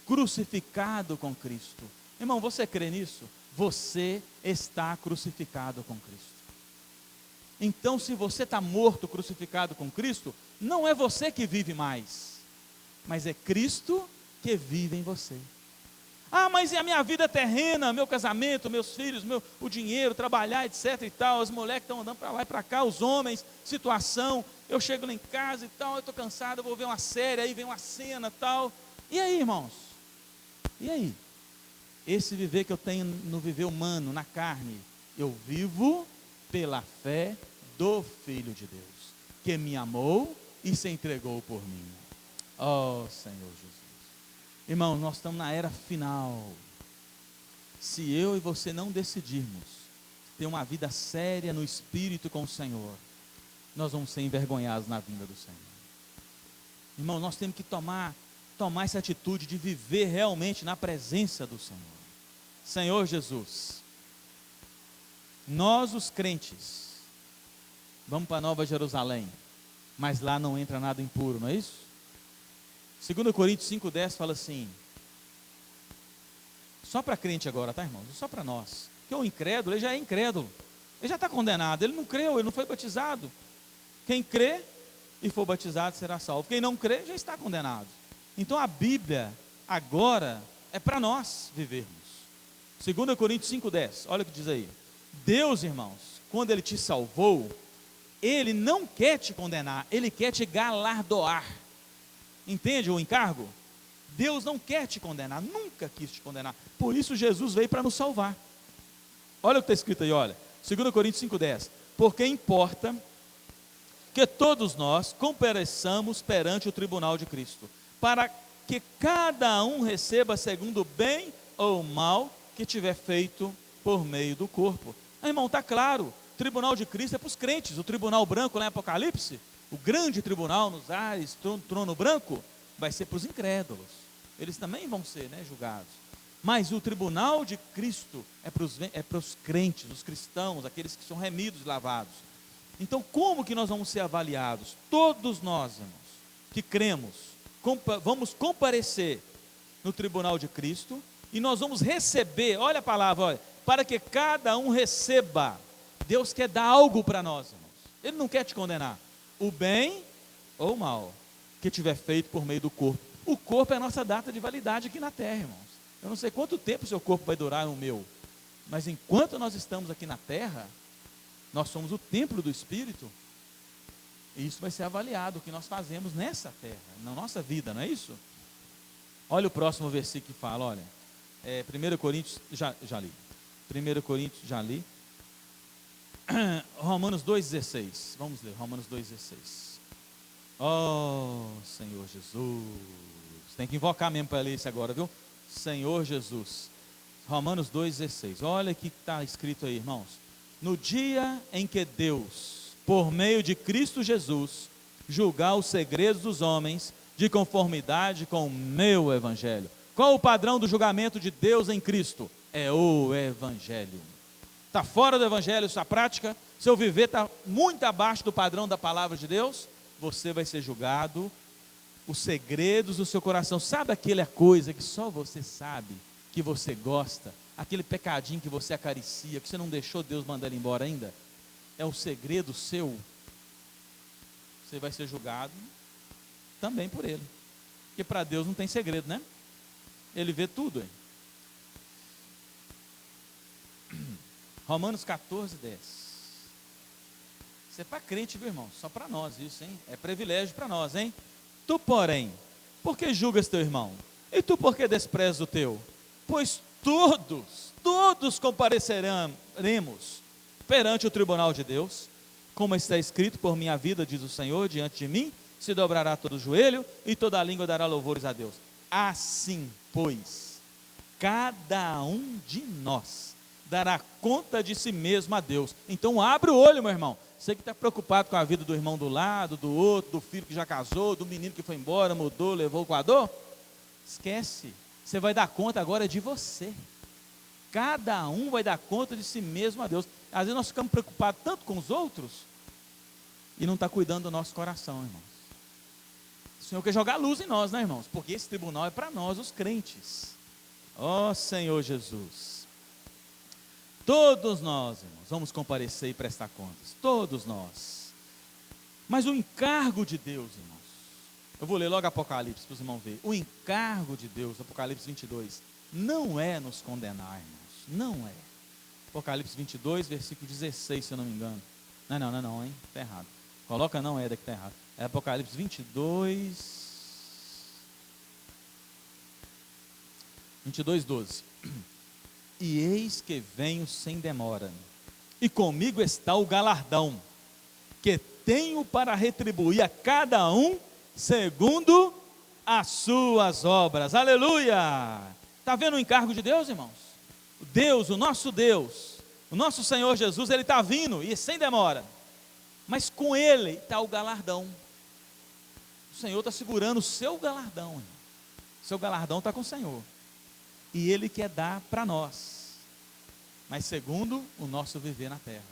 S1: crucificado com Cristo. Irmão, você crê nisso? Você está crucificado com Cristo. Então, se você está morto, crucificado com Cristo, não é você que vive mais, mas é Cristo que vive em você. Ah, mas e a minha vida terrena, meu casamento, meus filhos, o dinheiro, trabalhar, etc e tal, as mulheres que estão andando para lá e para cá, os homens, situação, eu chego lá em casa e tal, eu estou cansado, eu vou ver uma série, aí vem uma cena e tal. E aí, irmãos? E aí? Esse viver que eu tenho no viver humano, na carne, eu vivo pela fé do Filho de Deus, que me amou e se entregou por mim. Oh, Senhor Jesus. Irmãos, nós estamos na era final. Se eu e você não decidirmos ter uma vida séria no Espírito com o Senhor, nós vamos ser envergonhados na vinda do Senhor. Irmão, nós temos que tomar essa atitude de viver realmente na presença do Senhor. Senhor Jesus, nós os crentes, vamos para Nova Jerusalém, mas lá não entra nada impuro, não é isso? 2 Coríntios 5,10 fala assim, só para crente agora, tá, irmãos? Só para nós. Porque o incrédulo, ele já é incrédulo. Ele já está condenado, ele não creu, ele não foi batizado. Quem crê e for batizado será salvo. Quem não crê já está condenado. Então a Bíblia agora é para nós vivermos. 2 Coríntios 5,10, olha o que diz aí. Deus, irmãos, quando Ele te salvou, Ele não quer te condenar, Ele quer te galardoar. Entende o encargo? Deus não quer te condenar, nunca quis te condenar. Por isso Jesus veio para nos salvar. Olha o que está escrito aí, olha. 2 Coríntios 5,10. Porque importa que todos nós compareçamos perante o tribunal de Cristo, para que cada um receba segundo o bem ou o mal que tiver feito por meio do corpo. Irmão, está claro, o tribunal de Cristo é para os crentes. O tribunal branco lá em Apocalipse, o grande tribunal nos ares, trono branco, vai ser para os incrédulos. Eles também vão ser, julgados. Mas o tribunal de Cristo é para os crentes, os cristãos, aqueles que são remidos e lavados. Então, como que nós vamos ser avaliados? Todos nós, irmãos, que cremos, vamos comparecer no tribunal de Cristo e nós vamos receber, olha a palavra, olha, para que cada um receba. Deus quer dar algo para nós, irmãos. Ele não quer te condenar. O bem ou o mal que tiver feito por meio do corpo. O corpo é a nossa data de validade aqui na terra, irmãos. Eu não sei quanto tempo o seu corpo vai durar, o meu. Mas enquanto nós estamos aqui na terra, nós somos o templo do Espírito. E isso vai ser avaliado, o que nós fazemos nessa terra, na nossa vida, não é isso? Olha o próximo versículo que fala, olha. 1 Coríntios, já li. 1 Coríntios, já li. Romanos 2,16. Vamos ler, Romanos 2,16. Oh, Senhor Jesus. Tem que invocar mesmo para ler isso agora, viu? Senhor Jesus. Romanos 2,16. Olha o que está escrito aí, irmãos. No dia em que Deus, por meio de Cristo Jesus, julgar os segredos dos homens, de conformidade com o meu Evangelho. Qual o padrão do julgamento de Deus em Cristo? É o Evangelho. Está fora do Evangelho sua prática? Seu viver está muito abaixo do padrão da palavra de Deus? Você vai ser julgado. Os segredos do seu coração, sabe aquela coisa que só você sabe, que você gosta, aquele pecadinho que você acaricia, que você não deixou Deus mandar ele embora ainda? É o segredo seu. Você vai ser julgado também por ele, porque para Deus não tem segredo, né? Ele vê tudo, hein? Romanos 14:10. Isso é para crente, viu, irmão? Só para nós isso, hein? É privilégio para nós, hein? Tu, porém, por que julgas teu irmão? E tu, por que desprezas o teu? Pois todos compareceremos perante o tribunal de Deus, como está escrito, por minha vida, diz o Senhor, diante de mim, se dobrará todo o joelho, e toda a língua dará louvores a Deus. Assim, pois, cada um de nós dará conta de si mesmo a Deus. Então abre o olho, meu irmão. Você que está preocupado com a vida do irmão do lado, do outro, do filho que já casou, do menino que foi embora, mudou, levou o coador, esquece. Você vai dar conta agora de você. Cada um vai dar conta de si mesmo a Deus. Às vezes nós ficamos preocupados tanto com os outros e não está cuidando do nosso coração, irmãos. O Senhor quer jogar luz em nós, né, irmãos? Porque esse tribunal é para nós, os crentes. Ó Senhor Jesus. Todos nós, irmãos, vamos comparecer e prestar contas. Todos nós. Mas o encargo de Deus, irmãos. Eu vou ler logo Apocalipse para os irmãos verem. O encargo de Deus, Apocalipse 22, não é nos condenar, irmãos. Não é. Apocalipse 22, versículo 16, se eu não me engano. Não, hein? Está errado. Coloca não é, daqui está errado. É Apocalipse 22, 12. E eis que venho sem demora, e comigo está o galardão, que tenho para retribuir a cada um, segundo as suas obras. Aleluia! Está vendo o encargo de Deus, irmãos? Deus, o nosso Senhor Jesus, Ele está vindo, e sem demora, mas com Ele está o galardão. O Senhor está segurando o seu galardão, irmão. O seu galardão está com o Senhor. E Ele quer dar para nós. mas segundo o nosso viver na terra,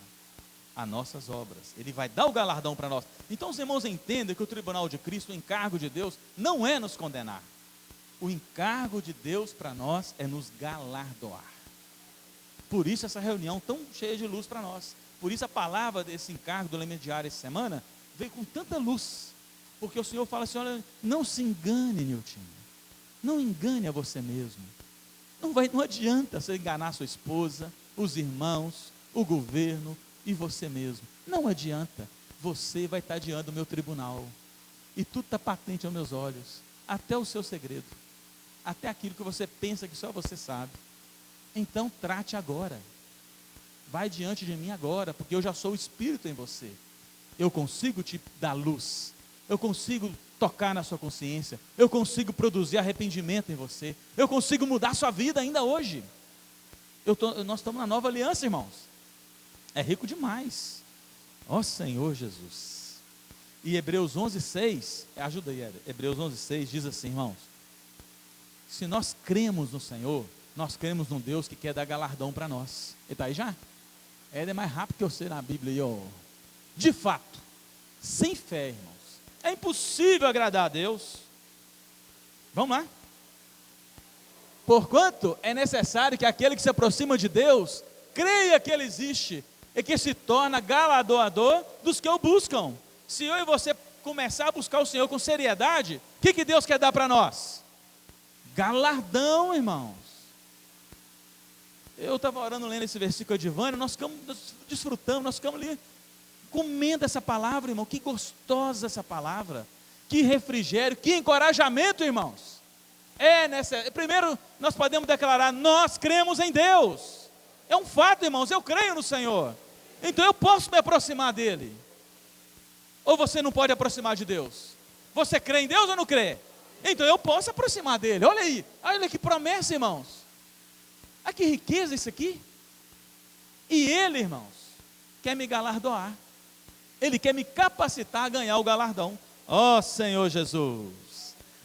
S1: as nossas obras. Ele vai dar o galardão para nós. Então os irmãos entendem que o tribunal de Cristo, o encargo de Deus, não é nos condenar. O encargo de Deus para nós é nos galardoar. Por isso essa reunião tão cheia de luz para nós. Por isso a palavra desse encargo do elemento diário essa semana veio com tanta luz. Porque o Senhor fala assim, olha, não se engane, Nilton. Não engane a você mesmo. Não adianta você enganar sua esposa, os irmãos, o governo e você mesmo. Não adianta. Você vai estar diante do meu tribunal. E tudo está patente aos meus olhos. Até o seu segredo. Até aquilo que você pensa que só você sabe. Então trate agora. Vai diante de mim agora, porque eu já sou o Espírito em você. Eu consigo te dar luz. Eu consigo tocar na sua consciência. Eu consigo produzir arrependimento em você. Eu consigo mudar a sua vida ainda hoje. Nós estamos na nova aliança, irmãos. É rico demais. Ó Senhor Jesus. E Hebreus 11:6, ajuda aí, Hebreus 11:6 diz assim, irmãos. Se nós cremos no Senhor, nós cremos num Deus que quer dar galardão para nós. Ele está aí já? Ele é mais rápido que eu sei na Bíblia aí, ó. De fato, sem fé, irmãos, é impossível agradar a Deus. Vamos lá. Porquanto é necessário que aquele que se aproxima de Deus creia que Ele existe e que se torna galardoador dos que o buscam. Se eu e você começar a buscar o Senhor com seriedade, o que Deus quer dar para nós? Galardão, irmãos. Eu estava orando, lendo esse versículo de Vânia, nós ficamos desfrutando, nós ficamos ali comendo essa palavra, irmão. Que gostosa essa palavra, que refrigério, que encorajamento, irmãos. Primeiro nós podemos declarar, nós cremos em Deus. É um fato, irmãos, eu creio no Senhor. Então eu posso me aproximar dEle. Ou você não pode aproximar de Deus? Você crê em Deus ou não crê? Então eu posso aproximar dEle. Olha aí, olha que promessa, irmãos. Olha que riqueza isso aqui. E Ele, irmãos, quer me galardoar. Ele quer me capacitar a ganhar o galardão. Ó Senhor Jesus.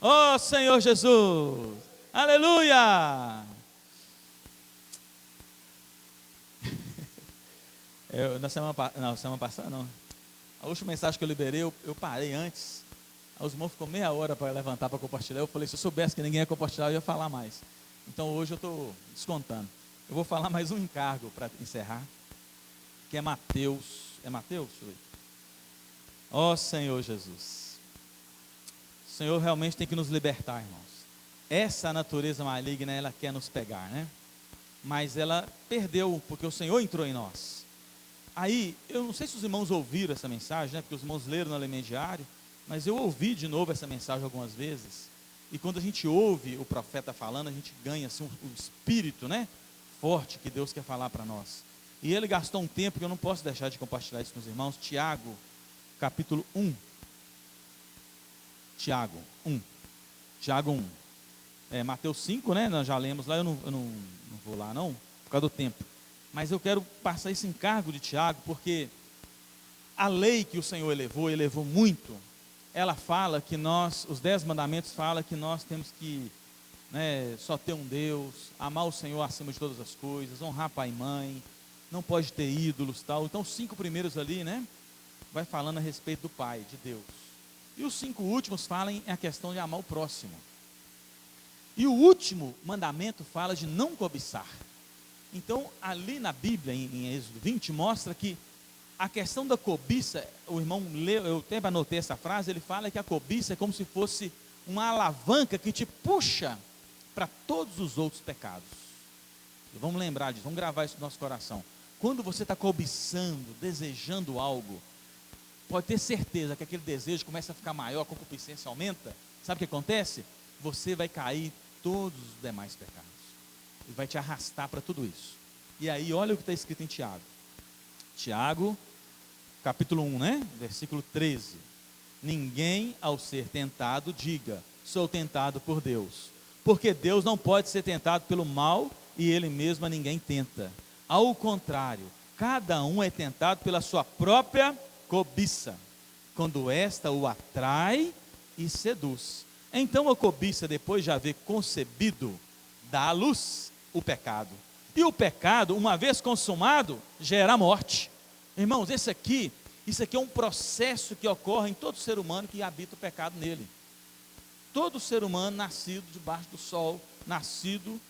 S1: Ó Senhor Jesus. Aleluia. Semana passada não. A última mensagem que eu liberei, eu parei antes. Os irmãos ficou meia hora para levantar, para compartilhar. Eu falei, se eu soubesse que ninguém ia compartilhar, eu ia falar mais. Então hoje eu estou descontando. Eu vou falar mais um encargo para encerrar, que é Mateus. É Mateus? Ó Senhor Jesus. O Senhor realmente tem que nos libertar, irmãos. Essa natureza maligna, ela quer nos pegar, né? Mas ela perdeu, porque o Senhor entrou em nós. Aí, eu não sei se os irmãos ouviram essa mensagem, né? Porque os irmãos leram no Elemento Diário, mas eu ouvi de novo essa mensagem algumas vezes. E quando a gente ouve o profeta falando, a gente ganha assim, um espírito, né, forte que Deus quer falar para nós. E ele gastou um tempo que eu não posso deixar de compartilhar isso com os irmãos. Tiago, capítulo 1. Tiago 1. Tiago 1. Mateus 5, né, nós já lemos lá, eu não vou lá não, por causa do tempo. Mas eu quero passar esse encargo de Tiago, porque a lei que o Senhor elevou muito. Ela fala que os 10 mandamentos falam que nós temos que, né, só ter um Deus, amar o Senhor acima de todas as coisas, honrar pai e mãe, não pode ter ídolos, tal. Então os 5 primeiros ali, né, vai falando a respeito do Pai, de Deus. E os 5 últimos falam a questão de amar o próximo. E o último mandamento fala de não cobiçar. Então ali na Bíblia, em Êxodo 20, mostra que a questão da cobiça, o irmão leu, eu até anotei essa frase, ele fala que a cobiça é como se fosse uma alavanca que te puxa para todos os outros pecados. E vamos lembrar disso, vamos gravar isso no nosso coração. Quando você está cobiçando, desejando algo, pode ter certeza que aquele desejo começa a ficar maior, a concupiscência aumenta. Sabe o que acontece? Você vai cair em todos os demais pecados. E vai te arrastar para tudo isso. E aí, olha o que está escrito em Tiago. Tiago, capítulo 1, né? Versículo 13. Ninguém, ao ser tentado, diga, sou tentado por Deus. Porque Deus não pode ser tentado pelo mal e Ele mesmo a ninguém tenta. Ao contrário, cada um é tentado pela sua própria cobiça, quando esta o atrai e seduz. Então a cobiça, depois de haver concebido, dá à luz o pecado. E o pecado, uma vez consumado, gera morte. Irmãos, isso aqui é um processo que ocorre em todo ser humano que habita o pecado nele. Todo ser humano nascido debaixo do sol, nascido,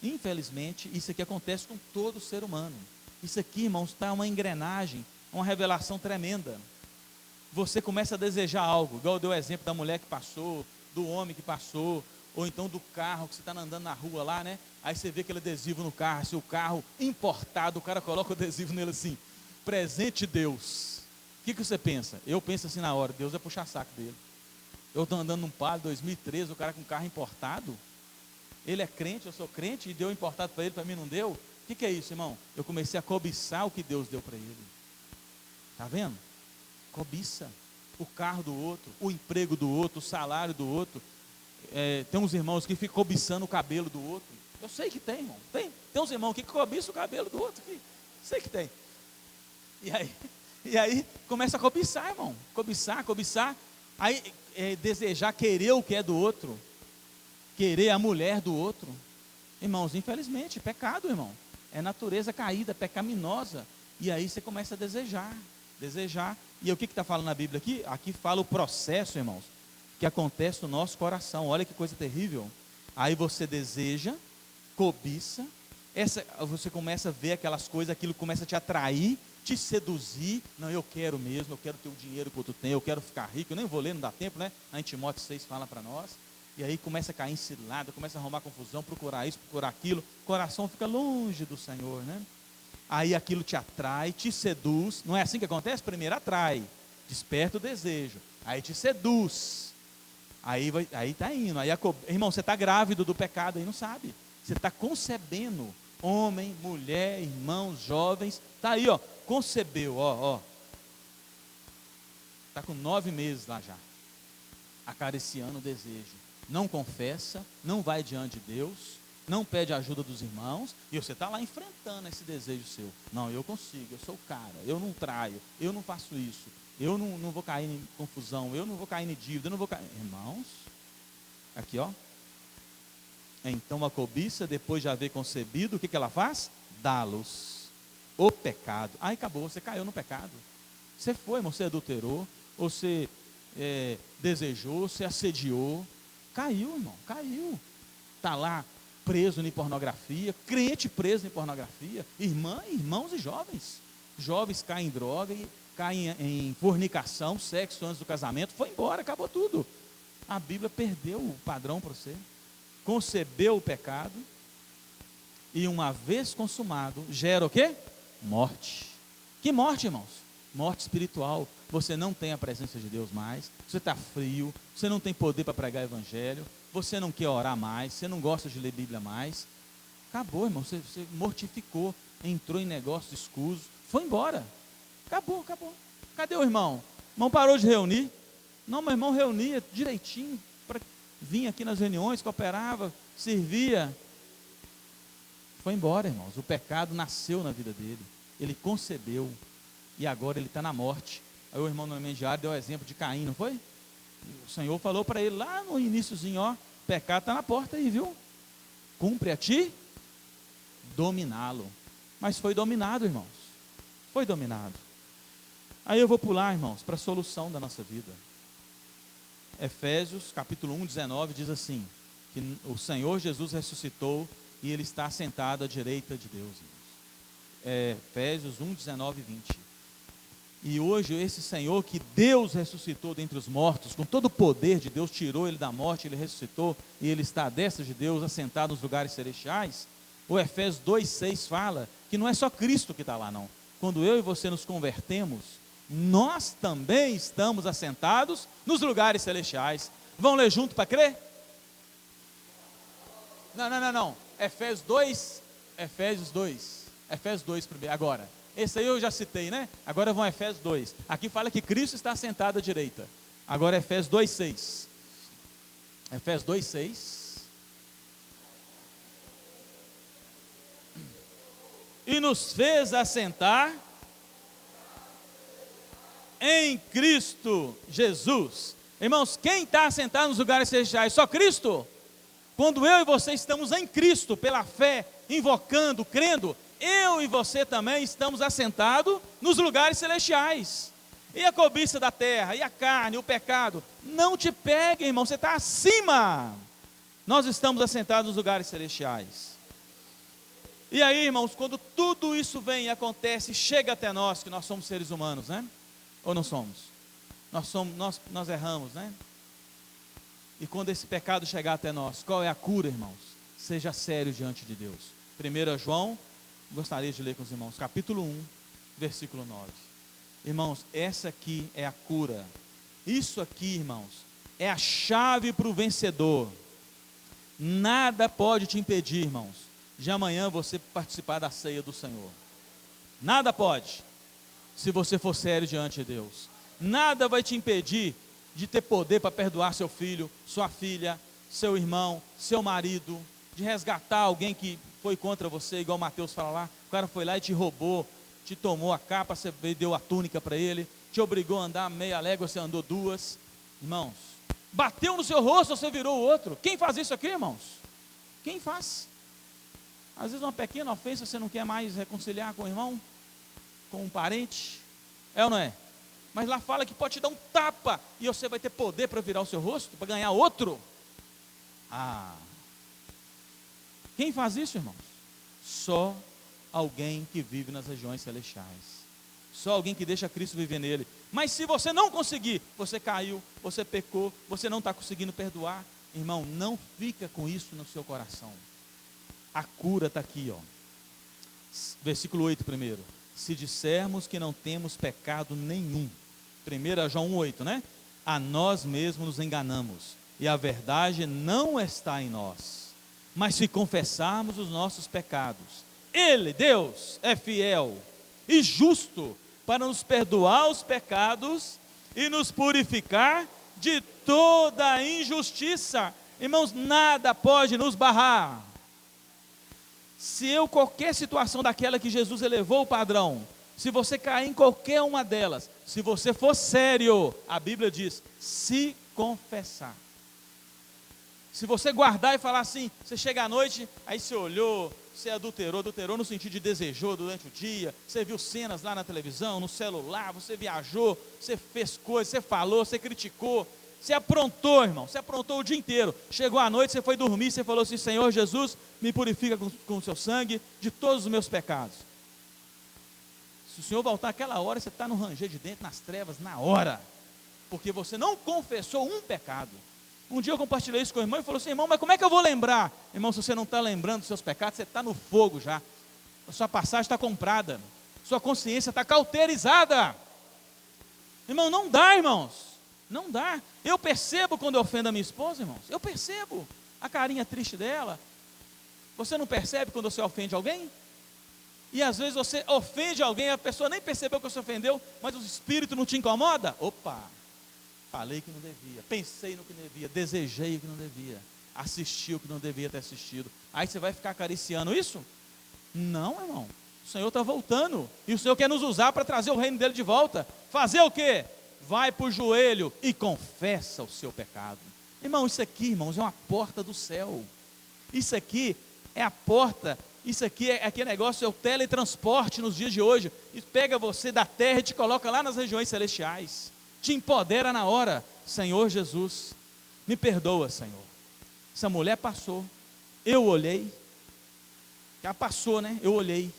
S1: infelizmente, isso aqui acontece com todo ser humano. Isso aqui, irmãos, está uma engrenagem, uma revelação tremenda. Você começa a desejar algo, igual eu dei o exemplo da mulher que passou, do homem que passou, ou então do carro, que você está andando na rua lá, né? Aí você vê aquele adesivo no carro, se o carro importado, o cara coloca o adesivo nele assim, presente Deus. O que você pensa? Eu penso assim na hora, Deus vai puxar saco dele. Eu estou andando num Palio 2013, o cara com carro importado, ele é crente, eu sou crente, e deu importado para ele, para mim não deu. O que é isso, irmão? Eu comecei a cobiçar o que Deus deu para ele. Está vendo? Cobiça. O carro do outro, o emprego do outro, o salário do outro. Tem uns irmãos que ficam cobiçando o cabelo do outro. Eu sei que tem, irmão. Tem uns irmãos que cobiçam o cabelo do outro. Sei que tem. E aí começa a cobiçar, irmão. Cobiçar. Aí desejar, querer o que é do outro. Querer a mulher do outro. Irmãos, infelizmente, pecado, irmão. É natureza caída, pecaminosa. E aí você começa a desejar. E o que está falando na Bíblia aqui? Aqui fala o processo, irmãos, que acontece no nosso coração. Olha que coisa terrível. Aí você deseja, cobiça, você começa a ver aquelas coisas, aquilo começa a te atrair, te seduzir. Não, eu quero mesmo, eu quero ter o dinheiro que o outro tem, eu quero ficar rico. Eu nem vou ler, não dá tempo, né? Em Timóteo 6 fala para nós. E aí começa a cair em cilada, começa a arrumar confusão, procurar isso, procurar aquilo. O coração fica longe do Senhor, né? Aí aquilo te atrai, te seduz. Não é assim que acontece? Primeiro atrai, desperta o desejo, aí te seduz. Aí está indo. Irmão, você está grávido do pecado aí, não sabe. Você está concebendo. Homem, mulher, irmãos, jovens. Está aí, ó. Concebeu, ó. Está com 9 meses lá já. Acariciando o desejo. Não confessa, não vai diante de Deus, não pede ajuda dos irmãos, e você está lá enfrentando esse desejo seu. Não, eu consigo, eu sou o cara, eu não traio, eu não faço isso, eu não vou cair em confusão, eu não vou cair em dívida, eu não vou cair. Irmãos, aqui ó. Então a cobiça, depois de haver concebido, o que ela faz? Dá-los o pecado. Aí acabou, você caiu no pecado. Você foi, irmão, você adulterou, você desejou, você assediou. Caiu, irmão, caiu. Está lá preso em pornografia, crente preso em pornografia, irmãos e jovens. Jovens caem em droga, caem em fornicação, sexo antes do casamento, foi embora, acabou tudo. A Bíblia perdeu o padrão para você. Concebeu o pecado, e uma vez consumado, gera o quê? Morte. Que morte, irmãos? Morte espiritual. Você não tem a presença de Deus mais, você está frio, você não tem poder para pregar o evangelho, você não quer orar mais, você não gosta de ler Bíblia mais. Acabou, irmão, você mortificou, entrou em negócios escusos, foi embora. Acabou. Cadê o irmão? O irmão parou de reunir? Não, meu irmão reunia direitinho, vinha aqui nas reuniões, cooperava, servia. Foi embora, irmãos. O pecado nasceu na vida dele, ele concebeu, e agora ele está na morte. Aí o irmão Noemi Diário deu o exemplo de Caim, não foi? O Senhor falou para ele lá no iniciozinho, ó, o pecado está na porta aí, viu? Cumpre a ti dominá-lo. Mas foi dominado, irmãos. Foi dominado. Aí eu vou pular, irmãos, para a solução da nossa vida. Efésios capítulo 1, 19 diz assim, que o Senhor Jesus ressuscitou e Ele está sentado à direita de Deus. Efésios 1, 19 e 20. E hoje esse Senhor que Deus ressuscitou dentre os mortos, com todo o poder de Deus, tirou Ele da morte, Ele ressuscitou, e Ele está à destra de Deus, assentado nos lugares celestiais. O Efésios 2,6 fala que não é só Cristo que está lá não. Quando eu e você nos convertemos, nós também estamos assentados nos lugares celestiais. Vão ler junto para crer? Não. Efésios 2 primeiro, agora. Esse aí eu já citei, né? Agora vão a Efésios 2. Aqui fala que Cristo está sentado à direita. Agora Efésios 2,6. Efésios 2,6. E nos fez assentar em Cristo Jesus. Irmãos, quem está assentado nos lugares celestiais? Só Cristo? Quando eu e você estamos em Cristo, pela fé, invocando, crendo, eu e você também estamos assentados nos lugares celestiais. E a cobiça da terra, e a carne, o pecado, não te peguem, irmão, você está acima. Nós estamos assentados nos lugares celestiais. E aí, irmãos, quando tudo isso vem e acontece, chega até nós, que nós somos seres humanos, né? Ou não somos? Nós erramos, né? E quando esse pecado chegar até nós, qual é a cura, irmãos? Seja sério diante de Deus. 1 João, gostaria de ler com os irmãos, capítulo 1, versículo 9. Irmãos, essa aqui é a cura. Isso aqui, irmãos, é a chave para o vencedor. Nada pode te impedir, irmãos, de amanhã você participar da ceia do Senhor. Nada pode, se você for sério diante de Deus. Nada vai te impedir de ter poder para perdoar seu filho, sua filha, seu irmão, seu marido, de resgatar alguém que foi contra você, igual Mateus fala lá, o cara foi lá e te roubou, te tomou a capa, você deu a túnica para ele, te obrigou a andar meia légua, você andou 2, irmãos, bateu no seu rosto, você virou o outro. Quem faz isso aqui, irmãos? Quem faz? Às vezes uma pequena ofensa, você não quer mais reconciliar com o irmão, com um parente, é ou não é? Mas lá fala que pode te dar um tapa, e você vai ter poder para virar o seu rosto, para ganhar outro. Quem faz isso, irmãos? Só alguém que vive nas regiões celestiais. Só alguém que deixa Cristo viver nele. Mas se você não conseguir, você caiu, você pecou, você não está conseguindo perdoar, irmão, não fica com isso no seu coração. A cura está aqui, ó. Versículo 8 primeiro. Se dissermos que não temos pecado nenhum, 1 João 1,8, né? A nós mesmos nos enganamos, e a verdade não está em nós. Mas se confessarmos os nossos pecados, Ele, Deus, é fiel e justo para nos perdoar os pecados e nos purificar de toda injustiça. Irmãos, nada pode nos barrar. Se qualquer situação daquela que Jesus elevou o padrão, se você cair em qualquer uma delas, se você for sério, a Bíblia diz, se confessar. Se você guardar e falar assim, você chega à noite, aí você olhou, você adulterou no sentido de desejou durante o dia, você viu cenas lá na televisão, no celular, você viajou, você fez coisas, você falou, você criticou, você aprontou, irmão, você aprontou o dia inteiro. Chegou à noite, você foi dormir, você falou assim, Senhor Jesus, me purifica com o seu sangue de todos os meus pecados. Se o Senhor voltar aquela hora, você está no ranger de dentro, nas trevas, na hora, porque você não confessou um pecado. Um dia eu compartilhei isso com o irmão e falou assim, irmão, mas como é que eu vou lembrar? Irmão, se você não está lembrando dos seus pecados, você está no fogo já. A sua passagem está comprada, sua consciência está cauterizada. Irmão, não dá, irmãos, não dá. Eu percebo quando eu ofendo a minha esposa, irmãos, eu percebo a carinha triste dela. Você não percebe quando você ofende alguém? E às vezes você ofende alguém, a pessoa nem percebeu que você ofendeu, mas o espírito não te incomoda? Opa! Falei que não devia, pensei no que não devia, desejei o que não devia, assisti o que não devia ter assistido. Aí você vai ficar acariciando isso? Não, irmão. O Senhor está voltando. E o Senhor quer nos usar para trazer o reino dele de volta. Fazer o quê? Vai para o joelho e confessa o seu pecado. Irmão, isso aqui, irmãos, é uma porta do céu. Isso aqui é a porta. Isso aqui é aquele negócio, é o teletransporte nos dias de hoje. E pega você da terra e te coloca lá nas regiões celestiais. Te empodera na hora. Senhor Jesus, me perdoa, Senhor. Essa mulher passou, eu olhei, ela passou, né? Eu olhei.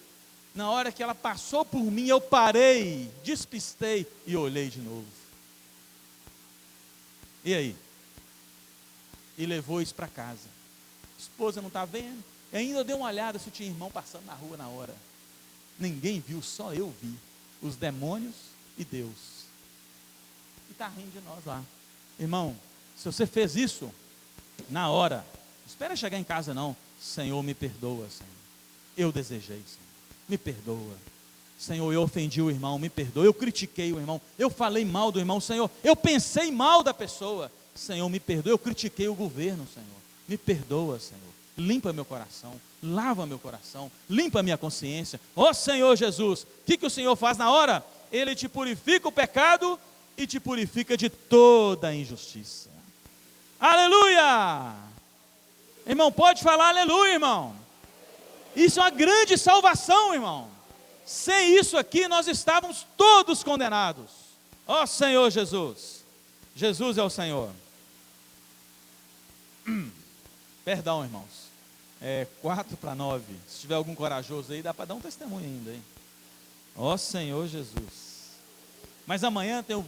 S1: Na hora que ela passou por mim, eu parei, despistei e olhei de novo. E aí? E levou isso para casa. A esposa não está vendo? E ainda deu uma olhada se tinha irmão passando na rua na hora. Ninguém viu, só eu vi. Os demônios e Deus. E está rindo de nós lá. Irmão, se você fez isso, na hora, não espera chegar em casa não. Senhor, me perdoa, Senhor. Eu desejei, Senhor. Me perdoa. Senhor, eu ofendi o irmão, me perdoa. Eu critiquei o irmão, eu falei mal do irmão, Senhor. Eu pensei mal da pessoa. Senhor, me perdoa. Eu critiquei o governo, Senhor. Me perdoa, Senhor. Limpa meu coração, lava meu coração, limpa minha consciência. Ó Senhor Jesus, o que o Senhor faz na hora? Ele te purifica o pecado e te purifica de toda a injustiça. Aleluia! Irmão, pode falar aleluia, irmão. Isso é uma grande salvação, irmão. Sem isso aqui, nós estávamos todos condenados. Ó Senhor Jesus. Jesus é o Senhor. Perdão, irmãos. 8:45. Se tiver algum corajoso aí, dá para dar um testemunho ainda, hein? Ó Senhor Jesus. Mas amanhã toda